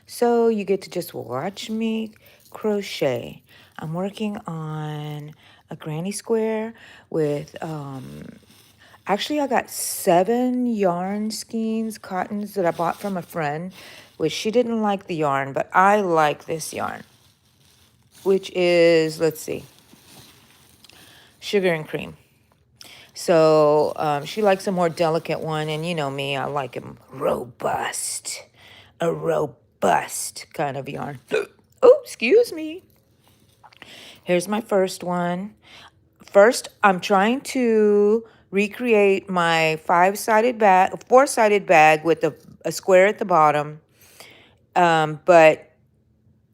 So you get to just watch me crochet. I'm working on a granny square with actually I got 7 yarn skeins, cottons that I bought from a friend, which she didn't like the yarn, but I like this yarn, which is, let's see, sugar and cream. So she likes a more delicate one, and you know me, I like them robust, a robust kind of yarn. Oh, excuse me. Here's my first one. First, I'm trying to recreate my four-sided bag with a square at the bottom. But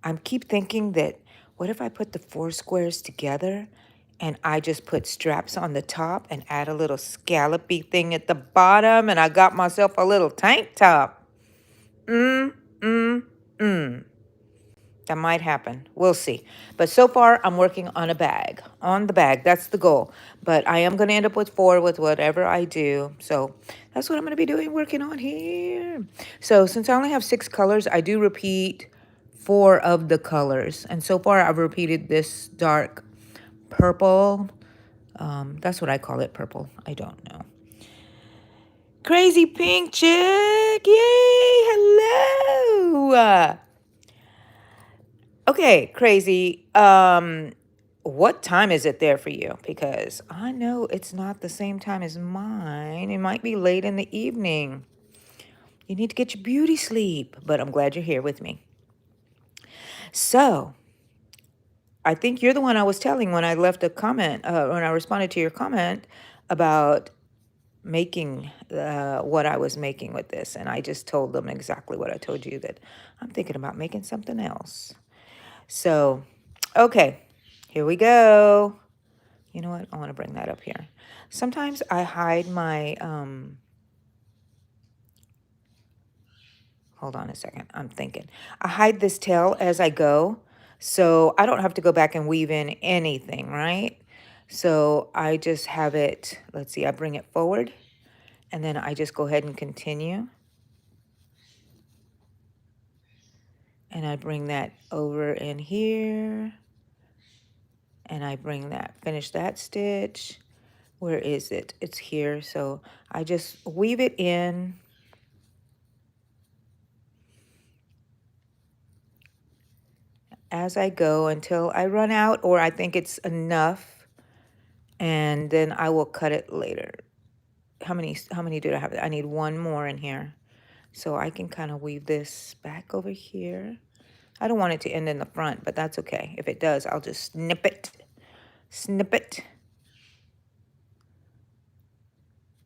I keep thinking that what if I put the 4 squares together and I just put straps on the top and add a little scallopy thing at the bottom and I got myself a little tank top. Mm, mm, mm. That might happen. We'll see. But so far, I'm working on a bag. On the bag. That's the goal. But I am going to end up with 4 with whatever I do. So that's what I'm going to be doing, working on here. So since I only have 6 colors, I do repeat 4 of the colors. And so far, I've repeated this dark purple. That's what I call it, purple. I don't know. Crazy pink chick. Yay. Hello. Okay, crazy. What time is it there for you? Because I know it's not the same time as mine. It might be late in the evening. You need to get your beauty sleep, but I'm glad you're here with me. So, I think you're the one I was telling when I left a comment, when I responded to your comment about making what I was making with this. And I just told them exactly what I told you, that I'm thinking about making something else. So, okay, here we go. You know what? I want to bring that up here. Sometimes I hide my, hold on a second. I'm thinking. I hide this tail as I go, so I don't have to go back and weave in anything, right? So I just have it, let's see, I bring it forward, and then I just go ahead and continue. And I bring that over in here, and I bring that, finish that stitch. Where is it? It's here. So I just weave it in. As I go until I run out or I think it's enough, and then I will cut it later. How many do I have? I need 1 more in here. So I can kind of weave this back over here. I don't want it to end in the front, but that's okay. If it does, I'll just snip it. Snip it.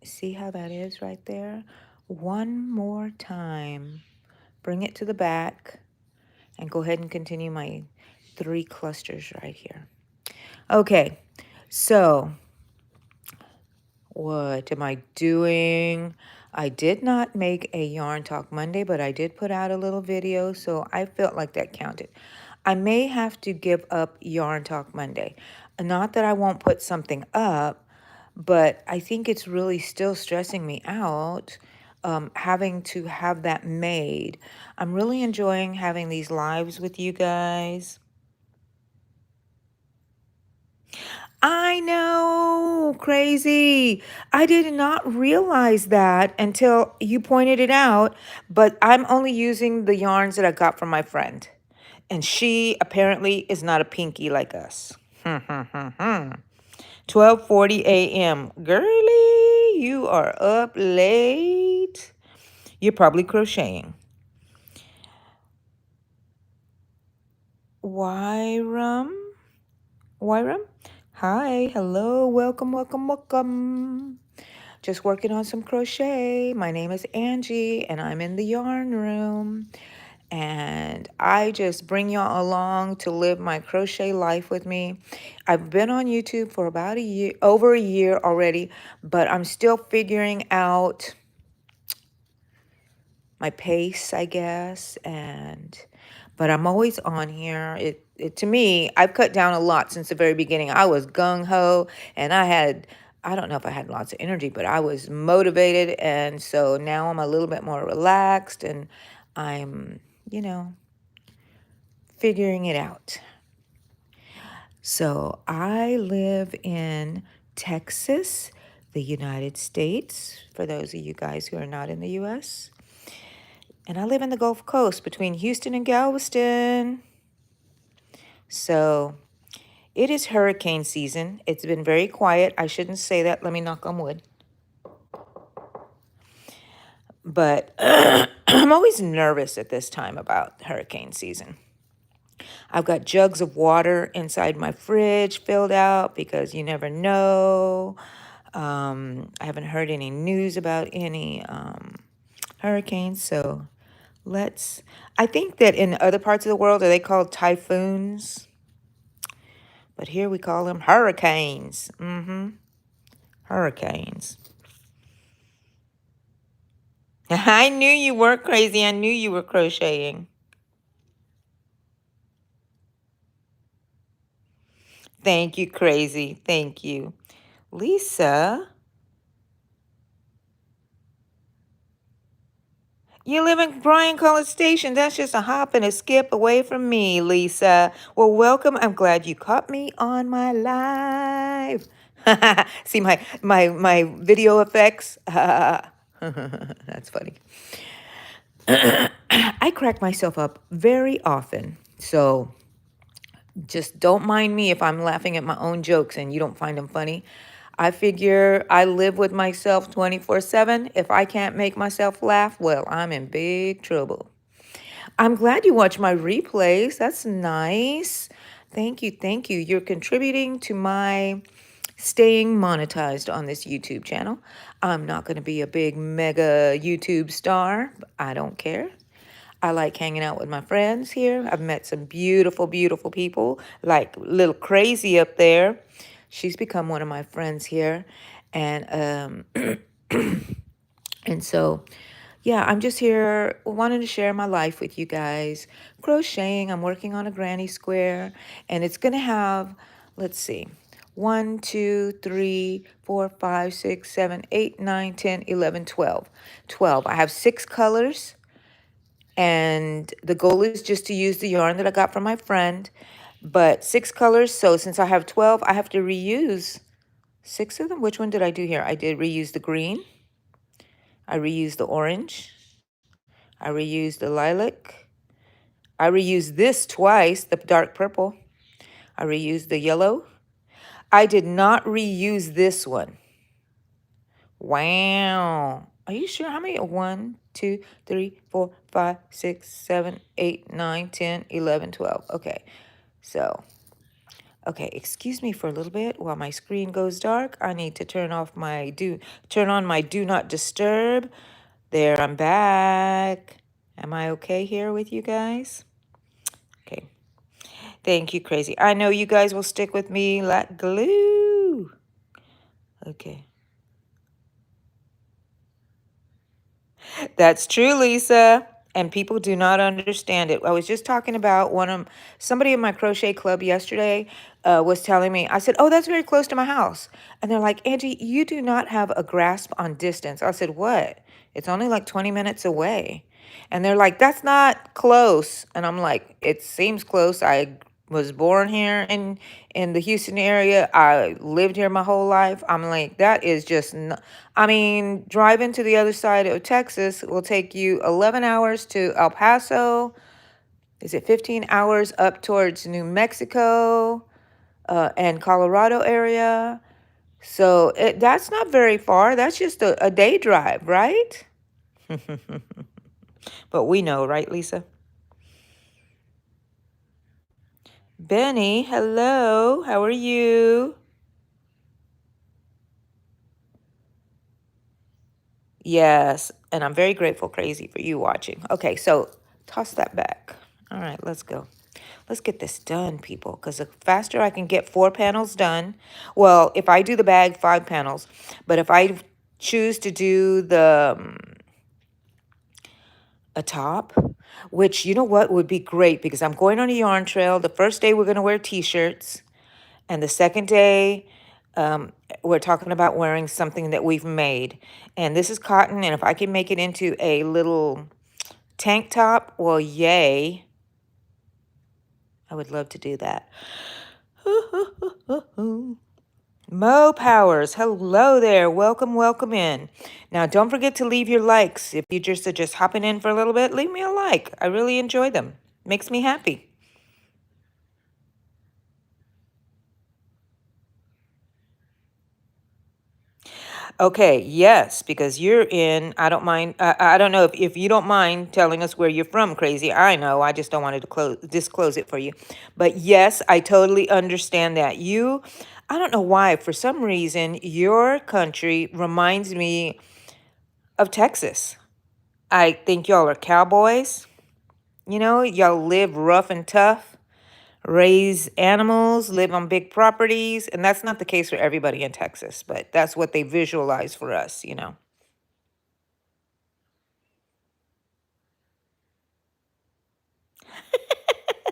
See how that is right there? 1 more time. Bring it to the back and go ahead and continue my 3 clusters right here. Okay, so what am I doing? I did not make a Yarn Talk Monday, but I did put out a little video, so I felt like that counted. I may have to give up Yarn Talk Monday. Not that I won't put something up, but I think it's really still stressing me out, having to have that made. I'm really enjoying having these lives with you guys. I know, crazy. I did not realize that until you pointed it out, but I'm only using the yarns that I got from my friend. And she apparently is not a pinky like us. 12:40 a.m. Girly, you are up late. You're probably crocheting. Wyram? Wyram? Hi, hello, welcome, welcome, welcome. Just working on some crochet. My name is Angie, and I'm in the yarn room. And I just bring y'all along to live my crochet life with me. I've been on YouTube for about a year, over a year already, but I'm still figuring out my pace, I guess. But I'm always on here. To me, I've cut down a lot since the very beginning. I was gung-ho, and I don't know if I had lots of energy, but I was motivated. And so now I'm a little bit more relaxed, and I'm you know, figuring it out. So I live in Texas, the United States, for those of you guys who are not in the US. And I live in the Gulf Coast between Houston and Galveston. So it is hurricane season. It's been very quiet. I shouldn't say that. Let me knock on wood. But I'm always nervous at this time about hurricane season. I've got jugs of water inside my fridge filled out because you never know. I haven't heard any news about any hurricanes, so I think that in other parts of the world, are they called typhoons? But here we call them hurricanes. Hurricanes. I knew you were crazy. I knew you were crocheting. Thank you, crazy. Thank you. Lisa, you live in Bryan College Station. That's just a hop and a skip away from me, Lisa. Well, welcome. I'm glad you caught me on my live. See my video effects? That's funny. I crack myself up very often. So just don't mind me if I'm laughing at my own jokes and you don't find them funny. I figure I live with myself 24/7. If I can't make myself laugh, well, I'm in big trouble. I'm glad you watch my replays. That's nice. Thank you. Thank you. You're contributing to my staying monetized on this YouTube channel. I'm not going to be a big mega YouTube star. But I don't care. I like hanging out with my friends here. I've met some beautiful, beautiful people, like little crazy up there. She's become one of my friends here. And and so yeah, I'm just here wanting to share my life with you guys. Crocheting, I'm working on a granny square, and it's gonna have, let's see, 1, 2, 3, 4, 5, 6, 7, 8, 9, 10, 11, 12. 12. I have 6 colors. And the goal is just to use the yarn that I got from my friend, but 6 colors. So since I have 12, I have to reuse 6 of them. Which one did I do here? I did reuse the green. I reused the orange. I reused the lilac. I reused this twice, the dark purple. I reused the yellow. I did not reuse this one. Wow. Are you sure? How many? 1, 2, 3, 4, 5, 6, 7, 8, 9, 10, 11, 12. Okay. So, okay, excuse me for a little bit while my screen goes dark. I need to turn on my do not disturb. There, I'm back. Am I okay here with you guys? Okay. Thank you, crazy. I know you guys will stick with me like glue. Okay. That's true, Lisa. And people do not understand it. I was just talking about somebody in my crochet club yesterday was telling me, I said, oh, that's very close to my house. And they're like, Angie, you do not have a grasp on distance. I said, what? It's only like 20 minutes away. And they're like, that's not close. And I'm like, it seems close. I was born here in the Houston area. I lived here my whole life. I'm like, that is just not, I mean, driving to the other side of Texas will take you 11 hours to El Paso. Is it 15 hours up towards New Mexico and Colorado area? So that's not very far. That's just a day drive, right? But we know, right, Lisa? Benny, hello. How are you? Yes, and I'm very grateful, crazy, for you watching. Okay, so toss that back. All right, let's go. Let's get this done, people, because the faster I can get 4 panels done, well, if I do the bag, 5 panels, but if I choose to do a top, which, you know what, would be great, because I'm going on a yarn trail. The first day, we're going to wear T-shirts, and the second day, we're talking about wearing something that we've made. And this is cotton, and if I can make it into a little Tank top? Well, yay. I would love to do that. Mo Powers, hello there. Welcome, welcome in. Now, don't forget to leave your likes. If you just are just hopping in for a little bit, leave me a like. I really enjoy them. Makes me happy. Okay, yes, because you're in. I don't mind. I don't know if you don't mind telling us where you're from, Crazy. I know. I just don't want to disclose it for you. But yes, I totally understand that. I don't know why, for some reason, your country reminds me of Texas. I think y'all are cowboys. Y'all live rough and tough, raise animals, live on big properties. And that's not the case for everybody in Texas, but that's what they visualize for us.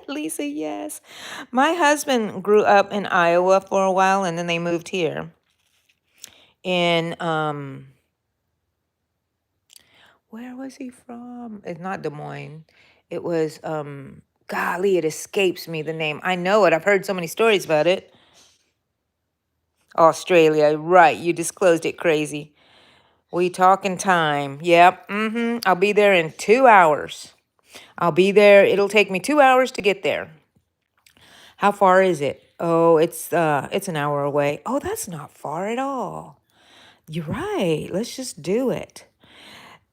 Lisa, yes. My husband grew up in Iowa for a while and then they moved here. In where was he from? It's not Des Moines. It was golly, it escapes me the name. I know it. I've heard so many stories about it. Australia, right. You disclosed it, Crazy. We talking time. Yep. I'll be there in 2 hours. I'll be there. It'll take me 2 hours to get there. How far is it? Oh, it's an hour away. Oh, that's not far at all. You're right. Let's just do it.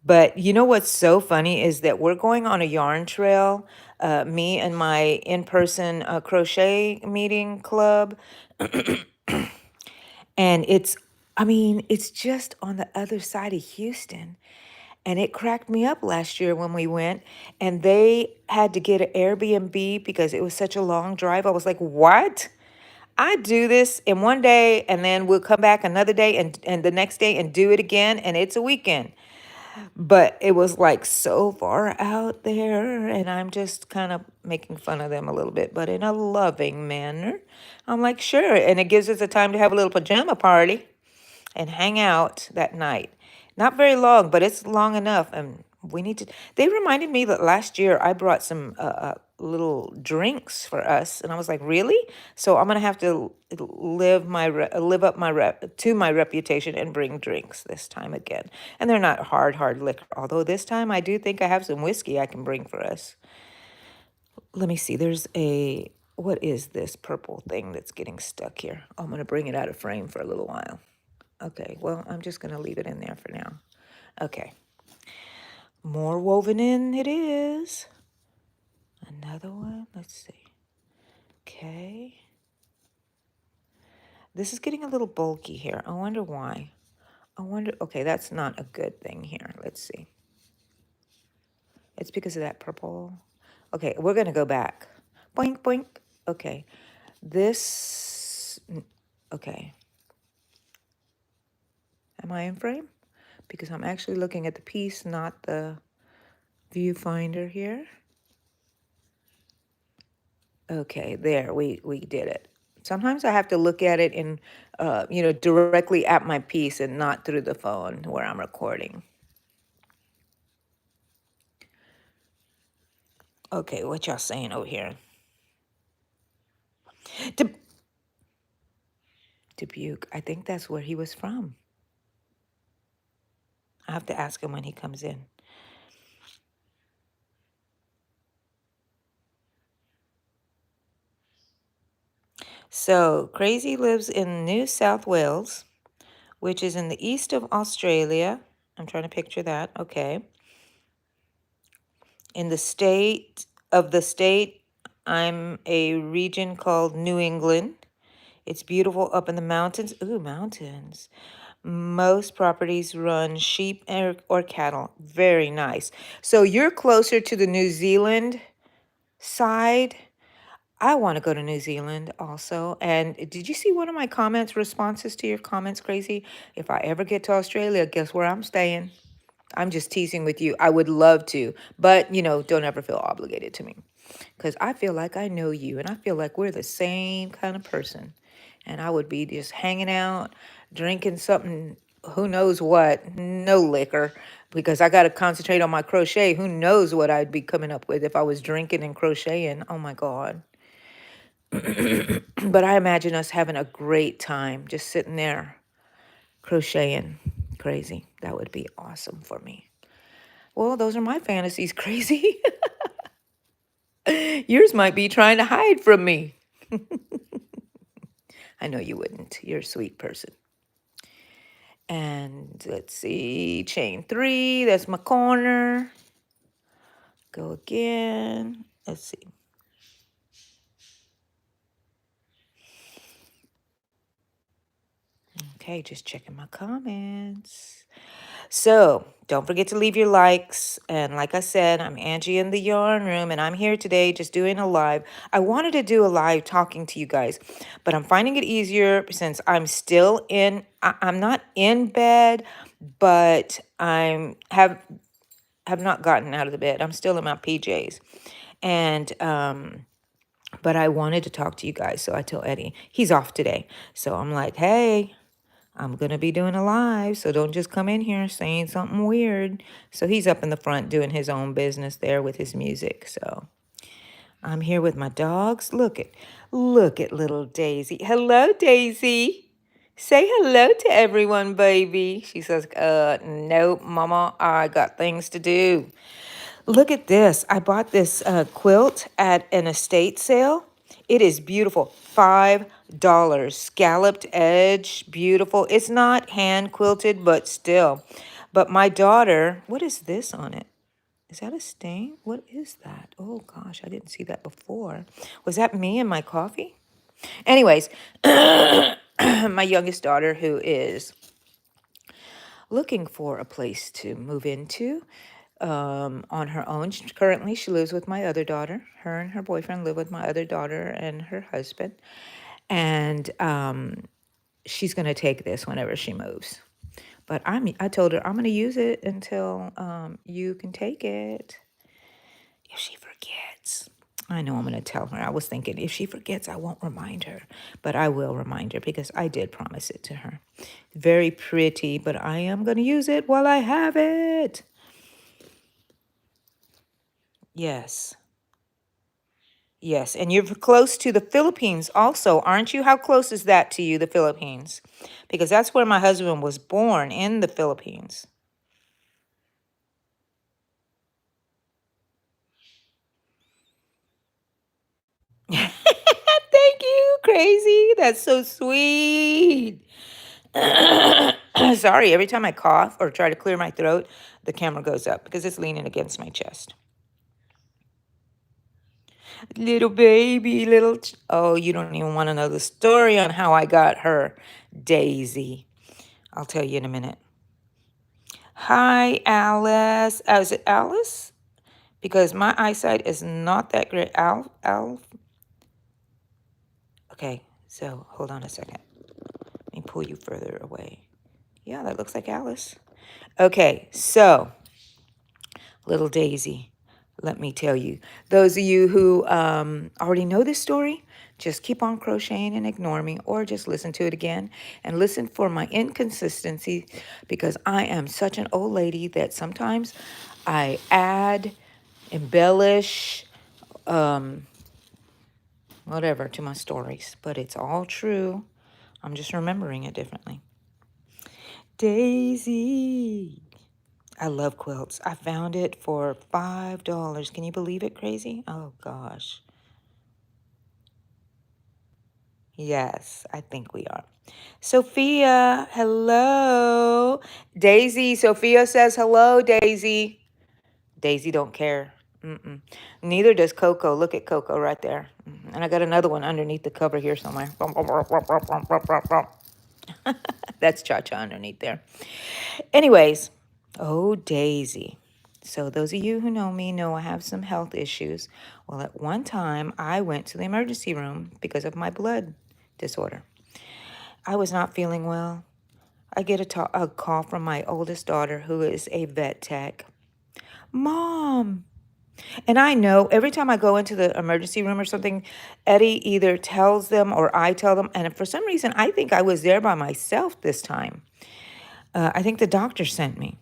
But you know what's so funny is that we're going on a yarn trail, me and my in-person crochet meeting club, and it's just on the other side of Houston. And it cracked me up last year when we went, and they had to get an Airbnb because it was such a long drive. I was like, what? I do this in one day, and then we'll come back another day and the next day and do it again, and it's a weekend. But it was like so far out there, and I'm just kind of making fun of them a little bit, but in a loving manner. I'm like, sure. And it gives us a time to have a little pajama party and hang out that night. Not very long, but it's long enough. And we need to. They reminded me that last year I brought some little drinks for us, and I was like, really? So I'm gonna have to live up to my reputation and bring drinks this time again. And they're not hard liquor. Although this time I do think I have some whiskey I can bring for us. Let me see. There's a what is this purple thing that's getting stuck here? Oh, I'm gonna bring it out of frame for a little while. Okay, well, I'm just going to leave it in there for now. Okay, more woven in it is. Another one, let's see. Okay. This is getting a little bulky here. I wonder why. Okay, that's not a good thing here. Let's see. It's because of that purple. Okay, we're going to go back. Boink, boink. Okay, okay. Am I in frame? Because I'm actually looking at the piece, not the viewfinder here. Okay, there, we did it. Sometimes I have to look at it directly at my piece and not through the phone where I'm recording. Okay, what y'all saying over here? Dub- Dubuque, I think that's where he was from. I have to ask him when he comes in. So, Crazy lives in New South Wales, which is in the east of Australia. I'm trying to picture that. Okay. In the state, I'm a region called New England. It's beautiful up in the mountains. Ooh, mountains. Most properties run sheep or cattle. Very nice. So you're closer to the New Zealand side. I want to go to New Zealand also. And did you see one of my responses to your comments, Crazy? If I ever get to Australia, guess where I'm staying? I'm just teasing with you. I would love to, but don't ever feel obligated to me because I feel like I know you and I feel like we're the same kind of person. And I would be just hanging out, drinking something. who knows what? No liquor, because I got to concentrate on my crochet. Who knows what I'd be coming up with if I was drinking and crocheting? Oh my God. But I imagine us having a great time just sitting there crocheting. Crazy. That would be awesome for me. Well, those are my fantasies, crazy. Yours might be trying to hide from me. I know you wouldn't. You're a sweet person. And let's see, chain 3, that's my corner. Go again. Let's see. Okay, just checking my comments. So don't forget to leave your likes. And like I said, I'm Angie in the yarn room, and I'm here today just doing a live. I wanted to do a live talking to you guys, but I'm finding it easier since I'm still in, I'm not in bed, but have not gotten out of the bed. I'm still in my PJs. And but I wanted to talk to you guys. So I told Eddie, he's off today. So I'm like, hey, I'm going to be doing a live, so don't just come in here saying something weird. So he's up in the front doing his own business there with his music. So I'm here with my dogs. Look at little Daisy. Hello, Daisy. Say hello to everyone, baby. She says, nope, Mama, I got things to do. Look at this. I bought this quilt at an estate sale. It is beautiful. $5. Scalloped edge. Beautiful. It's not hand quilted, but still. But my daughter, what is this on it? Is that a stain? What is that? Oh gosh, I didn't see that before. Was that me and my coffee? Anyways, my youngest daughter, who is looking for a place to move into on her own. Currently, she lives with my other daughter. Her and her boyfriend live with my other daughter and her husband. And she's going to take this whenever she moves. But I told her I'm going to use it until you can take it. If she forgets, I know I'm going to tell her. I was thinking if she forgets, I won't remind her. But I will remind her because I did promise it to her. Very pretty, but I am going to use it while I have it. Yes. Yes, and you're close to the Philippines also, aren't you? How close is that to you, the Philippines? Because that's where my husband was born, in the Philippines. Thank you, crazy. That's so sweet. Sorry, every time I cough or try to clear my throat, the camera goes up because it's leaning against my chest. Little baby, oh, you don't even want to know the story on how I got her, Daisy. I'll tell you in a minute. Hi, Alice. Is it Alice? Because my eyesight is not that great. Al. Okay, so hold on a second. Let me pull you further away. Yeah, that looks like Alice. Okay, so little Daisy, let me tell you. Those of you who already know this story, just keep on crocheting and ignore me, or just listen to it again and listen for my inconsistency, because I am such an old lady that sometimes I add, embellish, whatever to my stories, but it's all true. I'm just remembering it differently. Daisy. I love quilts. I found it for $5. Can you believe it, crazy? Oh, gosh. Yes, I think we are. Sophia, hello. Daisy, Sophia says hello, Daisy. Daisy don't care. Mm-mm. Neither does Coco. Look at Coco right there. And I got another one underneath the cover here somewhere. That's Cha-Cha underneath there. Anyways, oh, Daisy. So those of you who know me know I have some health issues. Well, at one time, I went to the emergency room because of my blood disorder. I was not feeling well. I get a call from my oldest daughter, who is a vet tech. Mom. And I know every time I go into the emergency room or something, Eddie either tells them or I tell them. And for some reason, I think I was there by myself this time. I think the doctor sent me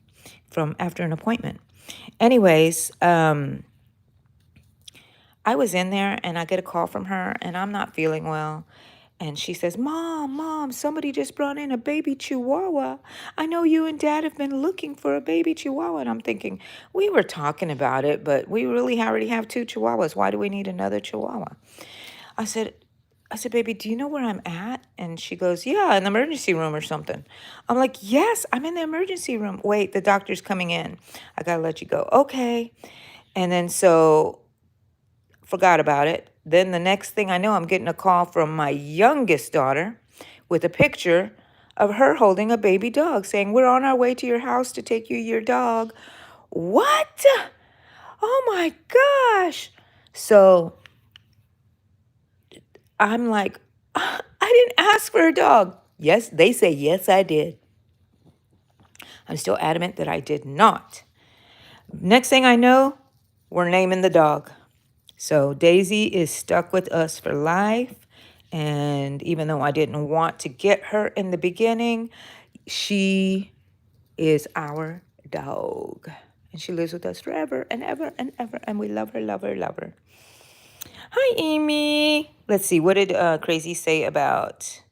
from after an appointment. Anyways, I was in there and I get a call from her and I'm not feeling well. And she says, Mom, somebody just brought in a baby chihuahua. I know you and Dad have been looking for a baby chihuahua. And I'm thinking, we were talking about it, but we really already have 2 chihuahuas. Why do we need another chihuahua? I said, baby, do you know where I'm at? And she goes, yeah, in the emergency room or something. I'm like, yes, I'm in the emergency room. Wait, the doctor's coming in. I got to let you go. Okay. And then so forgot about it. Then the next thing I know, I'm getting a call from my youngest daughter with a picture of her holding a baby dog saying, we're on our way to your house to take you your dog. What? Oh my gosh. So I'm like, I didn't ask for a dog. Yes, they say, yes, I did. I'm still adamant that I did not. Next thing I know, we're naming the dog. So Daisy is stuck with us for life. And even though I didn't want to get her in the beginning, she is our dog. And she lives with us forever and ever and ever. And we love her, love her, love her. Hi, Amy. Let's see. What did Crazy say about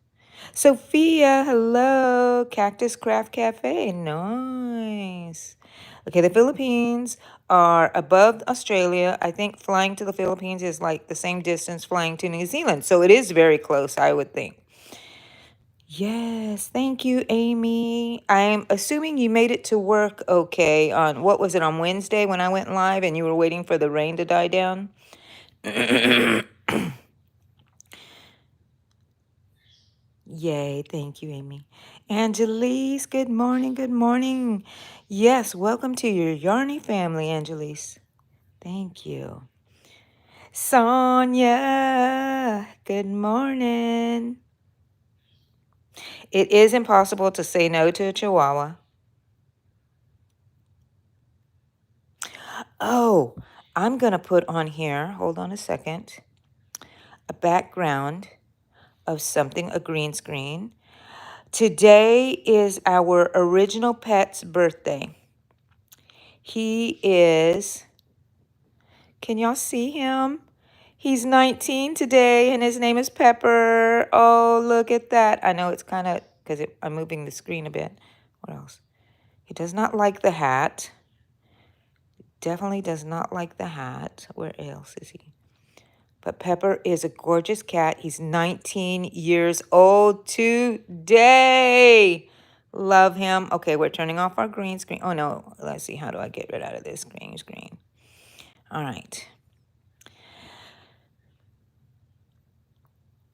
Sophia? Hello. Cactus Craft Cafe. Nice. Okay, the Philippines are above Australia. I think flying to the Philippines is like the same distance flying to New Zealand. So it is very close, I would think. Yes, thank you, Amy. I'm assuming you made it to work okay on, what was it, on Wednesday when I went live and you were waiting for the rain to die down? Yay, thank you, Amy. Angelise, good morning, good morning. Yes, welcome to your Yarny family, Angelise. Thank you. Sonia, good morning. It is impossible to say no to a chihuahua. Oh, I'm going to put on here, hold on a second, a background of something, a green screen. Today is our original pet's birthday. He is, can y'all see him? He's 19 today, and his name is Pepper. Oh, look at that. I know it's kind of, because I'm moving the screen a bit. What else? He does not like the hat. Definitely does not like the hat. Where else is he? But Pepper is a gorgeous cat. He's 19 years old today. Love him. Okay, we're turning off our green screen. Oh, no. Let's see. How do I get rid out of this green screen? All right.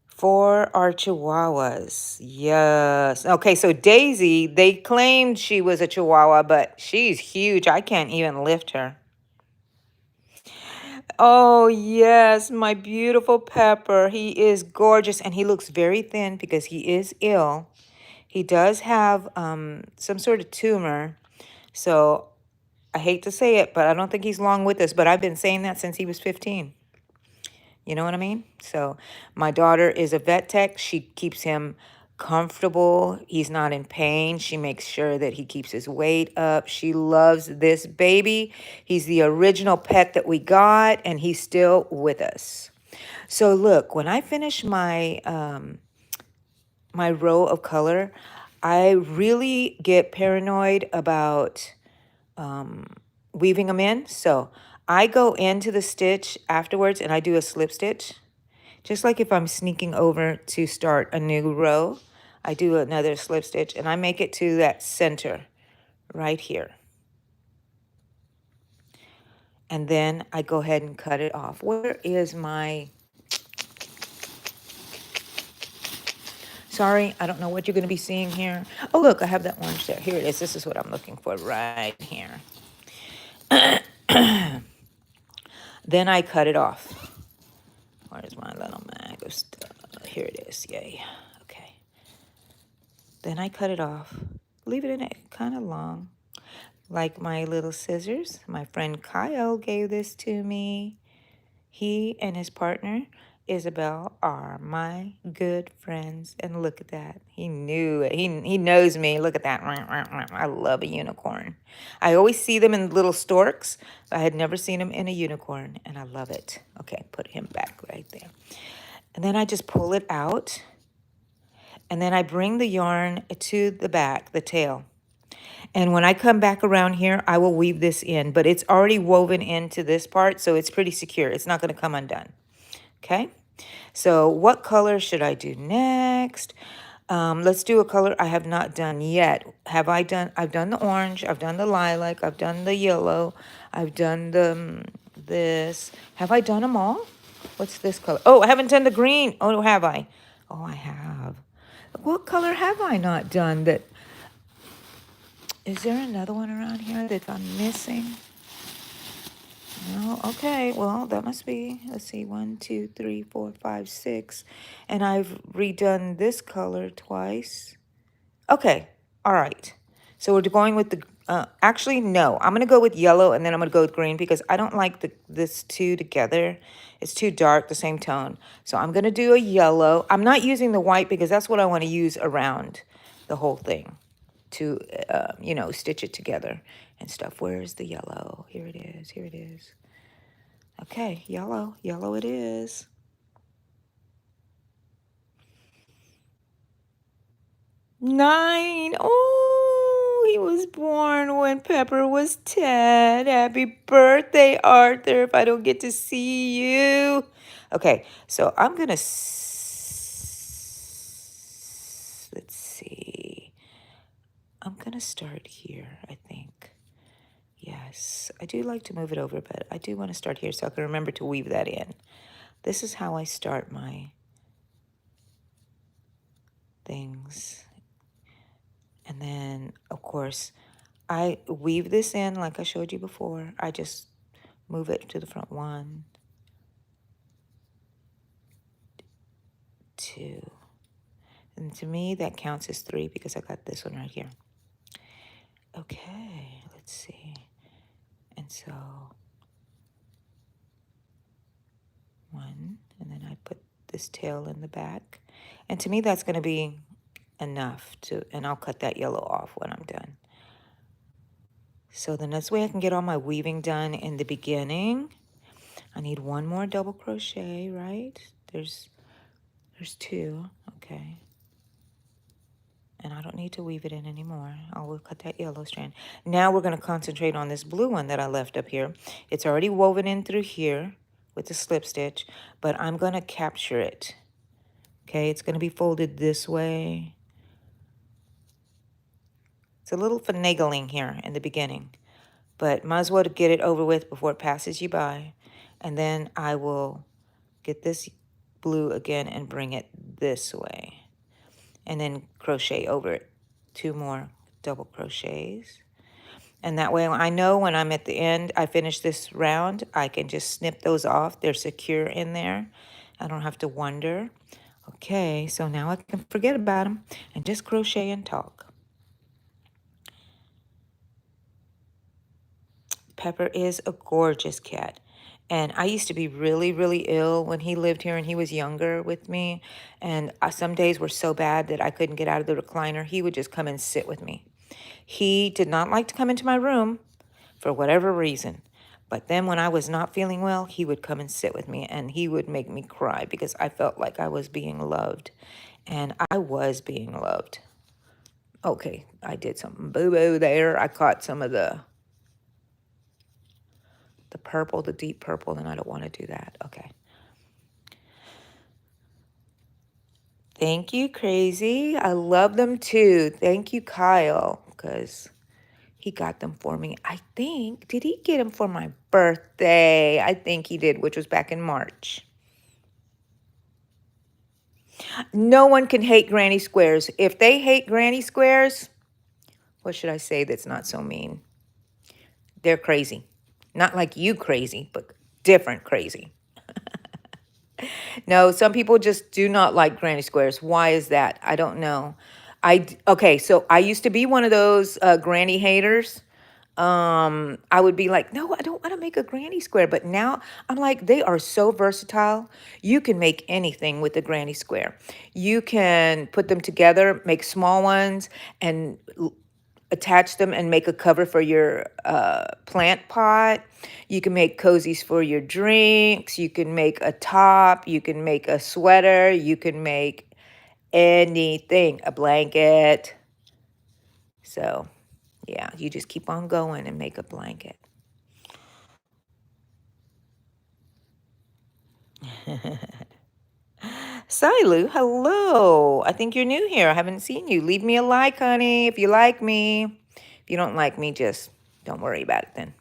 For our chihuahuas. Yes. Okay, so Daisy, they claimed she was a chihuahua, but she's huge. I can't even lift her. Oh, yes, my beautiful Pepper. He is gorgeous, and he looks very thin because he is ill. He does have some sort of tumor, so I hate to say it, but I don't think he's long with us, but I've been saying that since he was 15. You know what I mean? So my daughter is a vet tech. She keeps him comfortable. He's not in pain. She makes sure that he keeps his weight up. She loves this baby. He's the original pet that we got, and he's still with us. So look, when I finish my my row of color, I really get paranoid about weaving them in. So I go into the stitch afterwards and I do a slip stitch. Just like if I'm sneaking over to start a new row, I do another slip stitch and I make it to that center right here. And then I go ahead and cut it off. Where is my... Sorry, I don't know what you're going to be seeing here. Oh, look, I have that orange there. Here it is. This is what I'm looking for right here. Then I cut it off. Where's my little mag of stuff? Here it is. Yay. Okay. Then I cut it off. Leave it in it kind of long. Like my little scissors. My friend Kyle gave this to me. He and his partner. Isabel are my good friends. And look at that. He knew it. He knows me. Look at that. I love a unicorn. I always see them in little storks. I had never seen them in a unicorn, and I love it. Okay, put him back right there. And then I just pull it out, and then I bring the yarn to the back, the tail. And when I come back around here, I will weave this in, but it's already woven into this part, so it's pretty secure. It's not going to come undone. Okay? So what color should I do next? Let's do a color I have not done yet. Have I done? I've done the orange. I've done the lilac. I've done the yellow. I've done the this. Have I done them all? What's this color? Oh, I haven't done the green. Oh, have I? Oh, I have. What color have I not done? That is there another one around here that I'm missing? No, okay, well, that must be, let's see, 1, 2, 3, 4, 5, 6. And I've redone this color twice. Okay, all right. So we're going with the, actually, no. I'm going to go with yellow, and then I'm going to go with green because I don't like this two together. It's too dark, the same tone. So I'm going to do a yellow. I'm not using the white because that's what I want to use around the whole thing to, you know, stitch it together and stuff. Where's the yellow? Here it is. Here it is. Okay, yellow. Yellow it is. Nine. Oh, he was born when Pepper was 10. Happy birthday, Arthur, if I don't get to see you. Okay, so I'm going to, let's see. I'm going to start here, I think. Yes, I do like to move it over, but I do want to start here so I can remember to weave that in. This is how I start my things. And then, of course, I weave this in like I showed you before. I just move it to the front. 1, 2. And to me, that counts as 3 because I got this one right here. Okay, let's see. And so 1, and then I put this tail in the back. And to me, that's going to be enough to, and I'll cut that yellow off when I'm done. So then this way I can get all my weaving done in the beginning. I need 1 more double crochet, right? There's 2, okay. And I don't need to weave it in anymore. I will cut that yellow strand. Now we're going to concentrate on this blue one that I left up here. It's already woven in through here with the slip stitch, but I'm going to capture it. Okay, it's going to be folded this way. It's a little finagling here in the beginning, but might as well get it over with before it passes you by. And then I will get this blue again and bring it this way. And then crochet over it. 2 more double crochets. And that way I know when I'm at the end, I finish this round, I can just snip those off. They're secure in there. I don't have to wonder. Okay, so now I can forget about them and just crochet and talk. Pepper is a gorgeous cat. And I used to be really, really ill when he lived here and he was younger with me. And some days were so bad that I couldn't get out of the recliner. He would just come and sit with me. He did not like to come into my room for whatever reason. But then when I was not feeling well, he would come and sit with me and he would make me cry because I felt like I was being loved. And I was being loved. Okay, I did some boo-boo there. I caught some of the purple, the deep purple, and I don't want to do that. Okay. Thank you, Crazy. I love them too. Thank you, Kyle, because he got them for me. I think, did he get them for my birthday? I think he did, which was back in March. No one can hate granny squares. If they hate granny squares, what should I say that's not so mean? They're crazy. Not like you crazy, but different crazy. No, some people just do not like granny squares. Why is that? I don't know. Okay, so I used to be one of those granny haters. I would be like, no, I don't want to make a granny square. But now I'm like, they are so versatile. You can make anything with a granny square. You can put them together, make small ones, and attach them and make a cover for your plant pot. You can make cozies for your drinks. You can make a top. You can make a sweater. You can make anything, a blanket. So, yeah, you just keep on going and make a blanket. Silu, hello. I think you're new here. I haven't seen you. Leave me a like, honey, if you like me. If you don't like me, just don't worry about it then.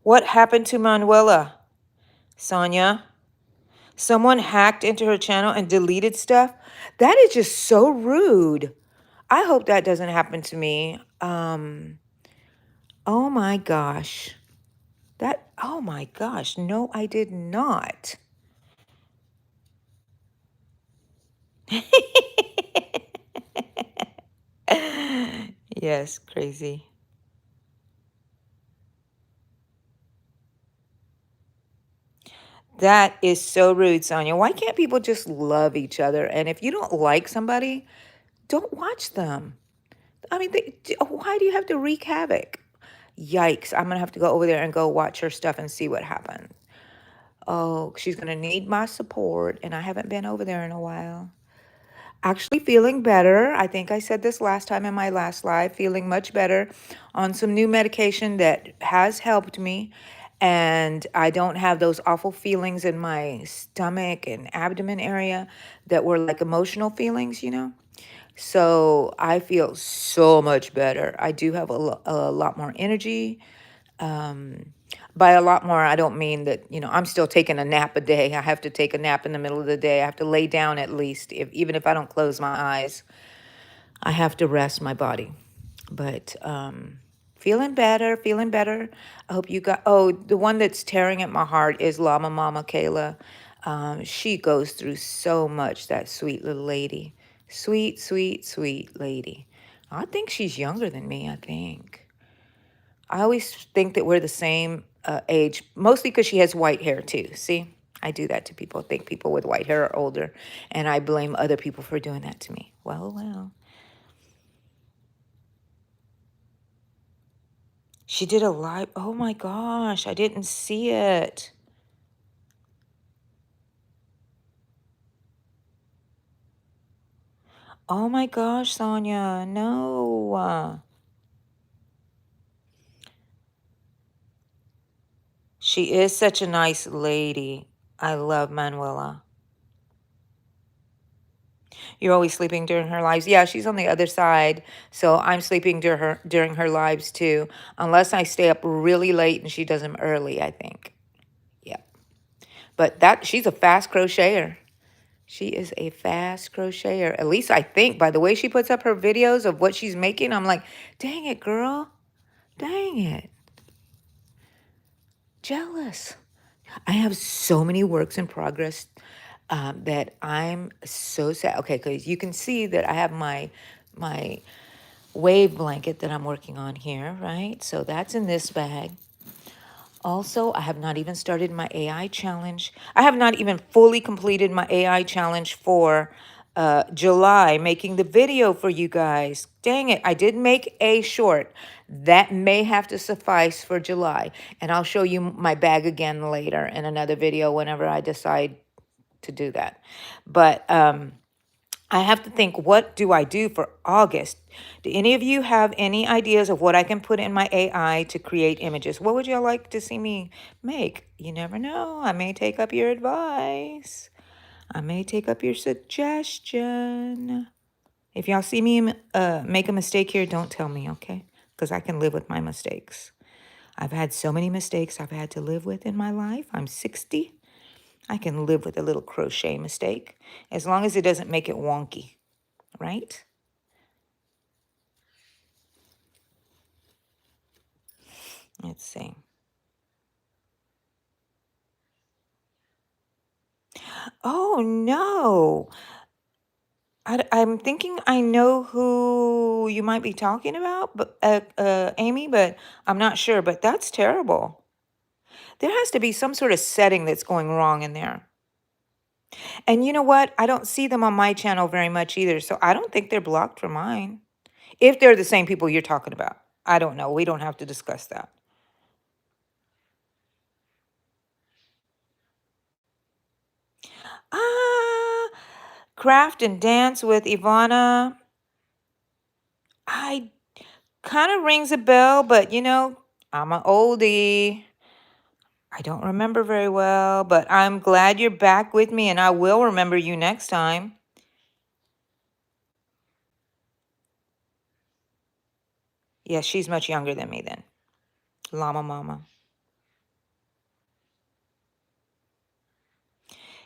What happened to Manuela, Sonia? Someone hacked into her channel and deleted stuff? That is just so rude. I hope that doesn't happen to me. Oh my gosh. Oh my gosh. No, I did not. Yes, crazy. That is so rude, Sonia. Why can't people just love each other? And if you don't like somebody, don't watch them. I mean, why do you have to wreak havoc? Yikes. I'm going to have to go over there and go watch her stuff and see what happened. Oh, she's going to need my support, and I haven't been over there in a while. Actually feeling better. I think I said this last time in my last live, feeling much better on some new medication that has helped me. And I don't have those awful feelings in my stomach and abdomen area that were like emotional feelings, you know? So I feel so much better. I do have a lot more energy. By a lot more, I don't mean that, I'm still taking a nap a day. I have to take a nap in the middle of the day. I have to lay down at least, even if I don't close my eyes. I have to rest my body. But feeling better, feeling better. I hope you got, oh, the one that's tearing at my heart is Llama Mama Kayla. She goes through so much, that sweet little lady. Sweet, sweet, sweet lady. I think she's younger than me, I think. I always think that we're the same age, mostly because she has white hair too. See, I do that to people. I think people with white hair are older, and I blame other people for doing that to me. Well, well. She did a live. Oh my gosh, I didn't see it. Oh my gosh, Sonia, no. She is such a nice lady. I love Manuela. You're always sleeping during her lives. Yeah, she's on the other side, so I'm sleeping during her lives too, unless I stay up really late and she does them early, I think. Yeah. But she's a fast crocheter. She is a fast crocheter. At least I think by the way she puts up her videos of what she's making, I'm like, dang it, girl. Dang it. Jealous. I have so many works in progress that I'm so sad. Okay, because you can see that I have my wave blanket that I'm working on here, right? So that's in this bag. Also, I have not even started my AI challenge. I have not even fully completed my AI challenge for July, making the video for you guys. Dang it, I did make a short. That may have to suffice for July. And I'll show you my bag again later in another video whenever I decide to do that. But I have to think, what do I do for August? Do any of you have any ideas of what I can put in my AI to create images? What would y'all like to see me make? You never know. I may take up your advice. I may take up your suggestion. If y'all see me make a mistake here, don't tell me, okay? Because I can live with my mistakes. I've had so many mistakes I've had to live with in my life. I'm 60. I can live with a little crochet mistake as long as it doesn't make it wonky, right? Let's see. Oh no. I'm thinking I know who you might be talking about, but Amy, but I'm not sure. But that's terrible. There has to be some sort of setting that's going wrong in there. And you know what? I don't see them on my channel very much either, so I don't think they're blocked from mine. If they're the same people you're talking about, I don't know. We don't have to discuss that. Ah, craft and dance with Ivana. I kind of rings a bell, but I'm an oldie. I don't remember very well, but I'm glad you're back with me, and I will remember you next time. Yes, she's much younger than me then. Llama Mama.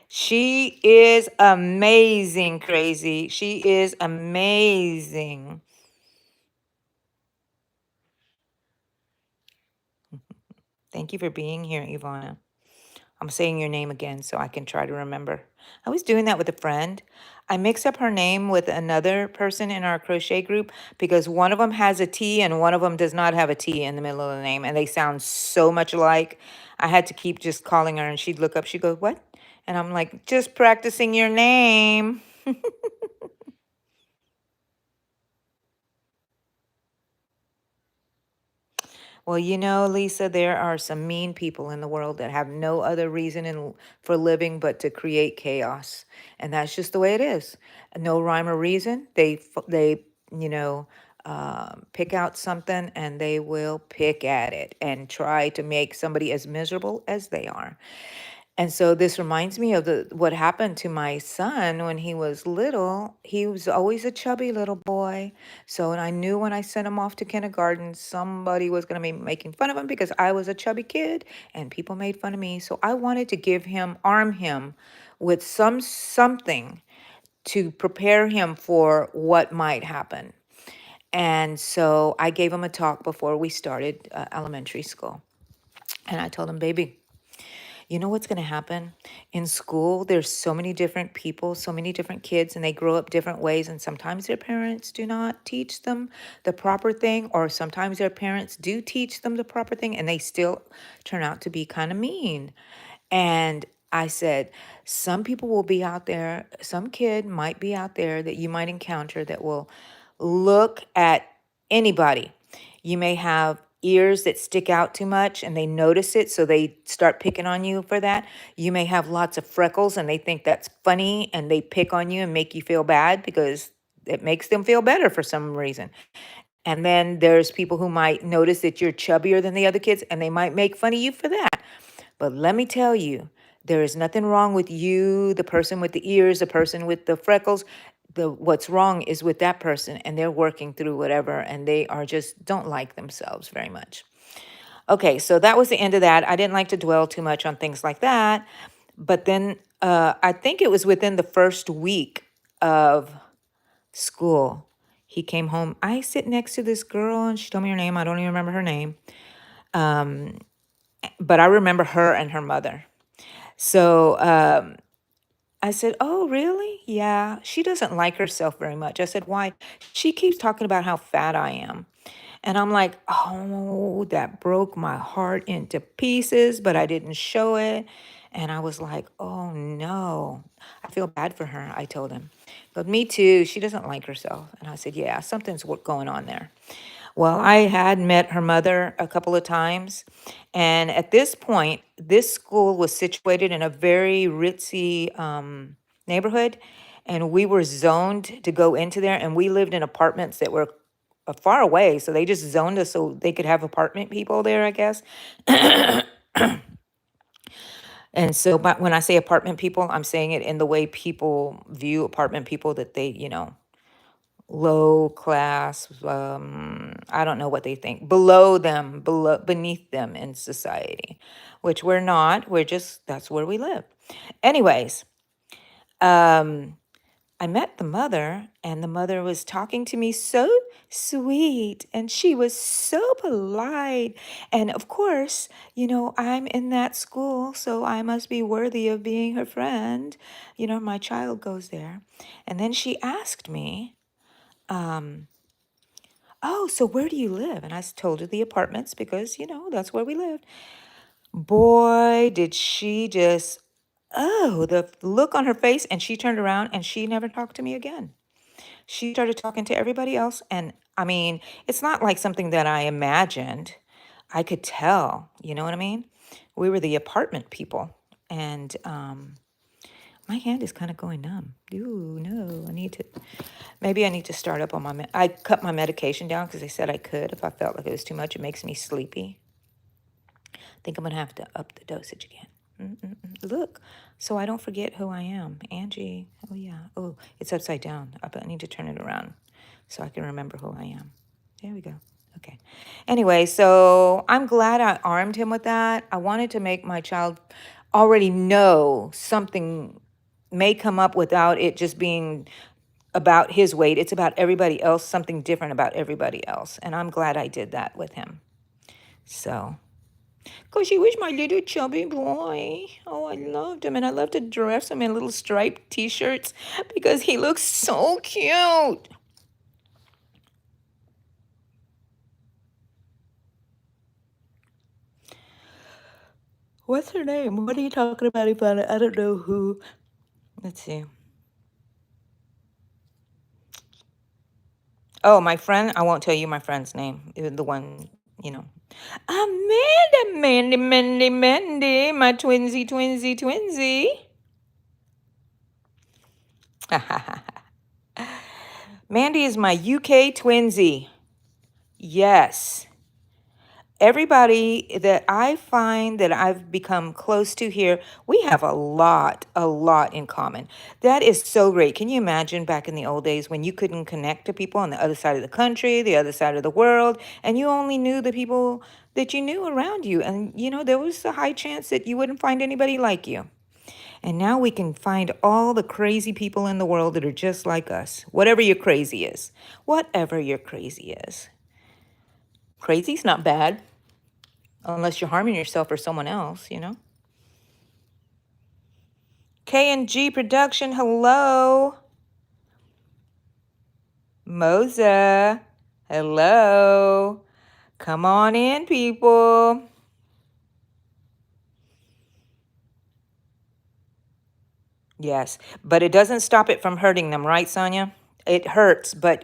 She is amazing, crazy. She is amazing. Thank you for being here, Ivana. I'm saying your name again so I can try to remember. I was doing that with a friend. I mix up her name with another person in our crochet group because one of them has a T and one of them does not have a T in the middle of the name, and they sound so much alike. I had to keep just calling her, and she'd look up. She'd go, "What?" And I'm like, "Just practicing your name." Well, Lisa, there are some mean people in the world that have no other reason for living but to create chaos. And that's just the way it is. No rhyme or reason. They pick out something and they will pick at it and try to make somebody as miserable as they are. And so this reminds me of the what happened to my son when he was little. He was always a chubby little boy. So and I knew when I sent him off to kindergarten, somebody was going to be making fun of him because I was a chubby kid and people made fun of me. So I wanted to arm him with something to prepare him for what might happen. And so I gave him a talk before we started elementary school. And I told him, baby, you know what's going to happen in school? There's so many different people, so many different kids, and they grow up different ways. And sometimes their parents do not teach them the proper thing, or sometimes their parents do teach them the proper thing, and they still turn out to be kind of mean. And I said, some people will be out there, some kid might be out there that you might encounter that will look at anybody. You may have ears that stick out too much and they notice it, so they start picking on you for that. You may have lots of freckles and they think that's funny and they pick on you and make you feel bad because it makes them feel better for some reason. And then there's people who might notice that you're chubbier than the other kids and they might make fun of you for that. But let me tell you, there is nothing wrong with you, the person with the ears, the person with the freckles. What's wrong is with that person, and they're working through whatever, and they are just don't like themselves very much. Okay, so that was the end of that. I didn't like to dwell too much on things like that. But then I think it was within the first week of school, he came home. I sit next to this girl, and she told me her name. I don't even remember her name. But I remember her and her mother. So I said, "Oh, really? Yeah." She doesn't like herself very much. I said, "Why?" She keeps talking about how fat I am. And I'm like, "Oh, that broke my heart into pieces, but I didn't show it." And I was like, "Oh, no. I feel bad for her," I told him. But me too. She doesn't like herself. And I said, "Yeah, something's going on there." Well, I had met her mother a couple of times. And at this point, this school was situated in a very ritzy neighborhood. And we were zoned to go into there. And we lived in apartments that were far away. So they just zoned us so they could have apartment people there, I guess. And so, but when I say apartment people, I'm saying it in the way people view apartment people, that they, low class, I don't know what they think, beneath them in society, which we're not. We're just, that's where we live. Anyways, I met the mother, and the mother was talking to me so sweet, and she was so polite. And of course, I'm in that school, so I must be worthy of being her friend. My child goes there. And then she asked me, um, oh, so where do you live? And I told her the apartments because, that's where we lived. Boy, did she just, oh, the look on her face. And she turned around and she never talked to me again. She started talking to everybody else. And I mean, it's not like something that I imagined. I could tell, you know what I mean? We were the apartment people. And my hand is kind of going numb. Ooh, no, maybe I need to start up on I cut my medication down because they said I could. If I felt like it was too much, it makes me sleepy. I think I'm going to have to up the dosage again. Look, so I don't forget who I am. Angie, oh yeah. Oh, it's upside down. I need to turn it around so I can remember who I am. There we go. Okay. Anyway, so I'm glad I armed him with that. I wanted to make my child already know something may come up without it just being about his weight. It's about everybody else, something different about everybody else. And I'm glad I did that with him. So, because he was my little chubby boy. Oh, I loved him. And I love to dress him in little striped t-shirts because he looks so cute. What's her name? What are you talking about, Ivana? I don't know who. Let's see. Oh, my friend. I won't tell you my friend's name. The one, you know. Amanda, Mandy, Mandy, Mandy, my twinsy, twinsy, twinsy. Mandy is my UK twinsy. Yes. Everybody that I find that I've become close to here, we have a lot in common. That is so great. Can you imagine back in the old days when you couldn't connect to people on the other side of the country, the other side of the world, and you only knew the people that you knew around you? And, there was a high chance that you wouldn't find anybody like you. And now we can find all the crazy people in the world that are just like us, whatever your crazy is. Whatever your crazy is. Crazy's not bad unless you're harming yourself or someone else. K&G Production, hello. Moza, hello. Come on in, people. Yes, but it doesn't stop it from hurting them, right, Sonia? It hurts, but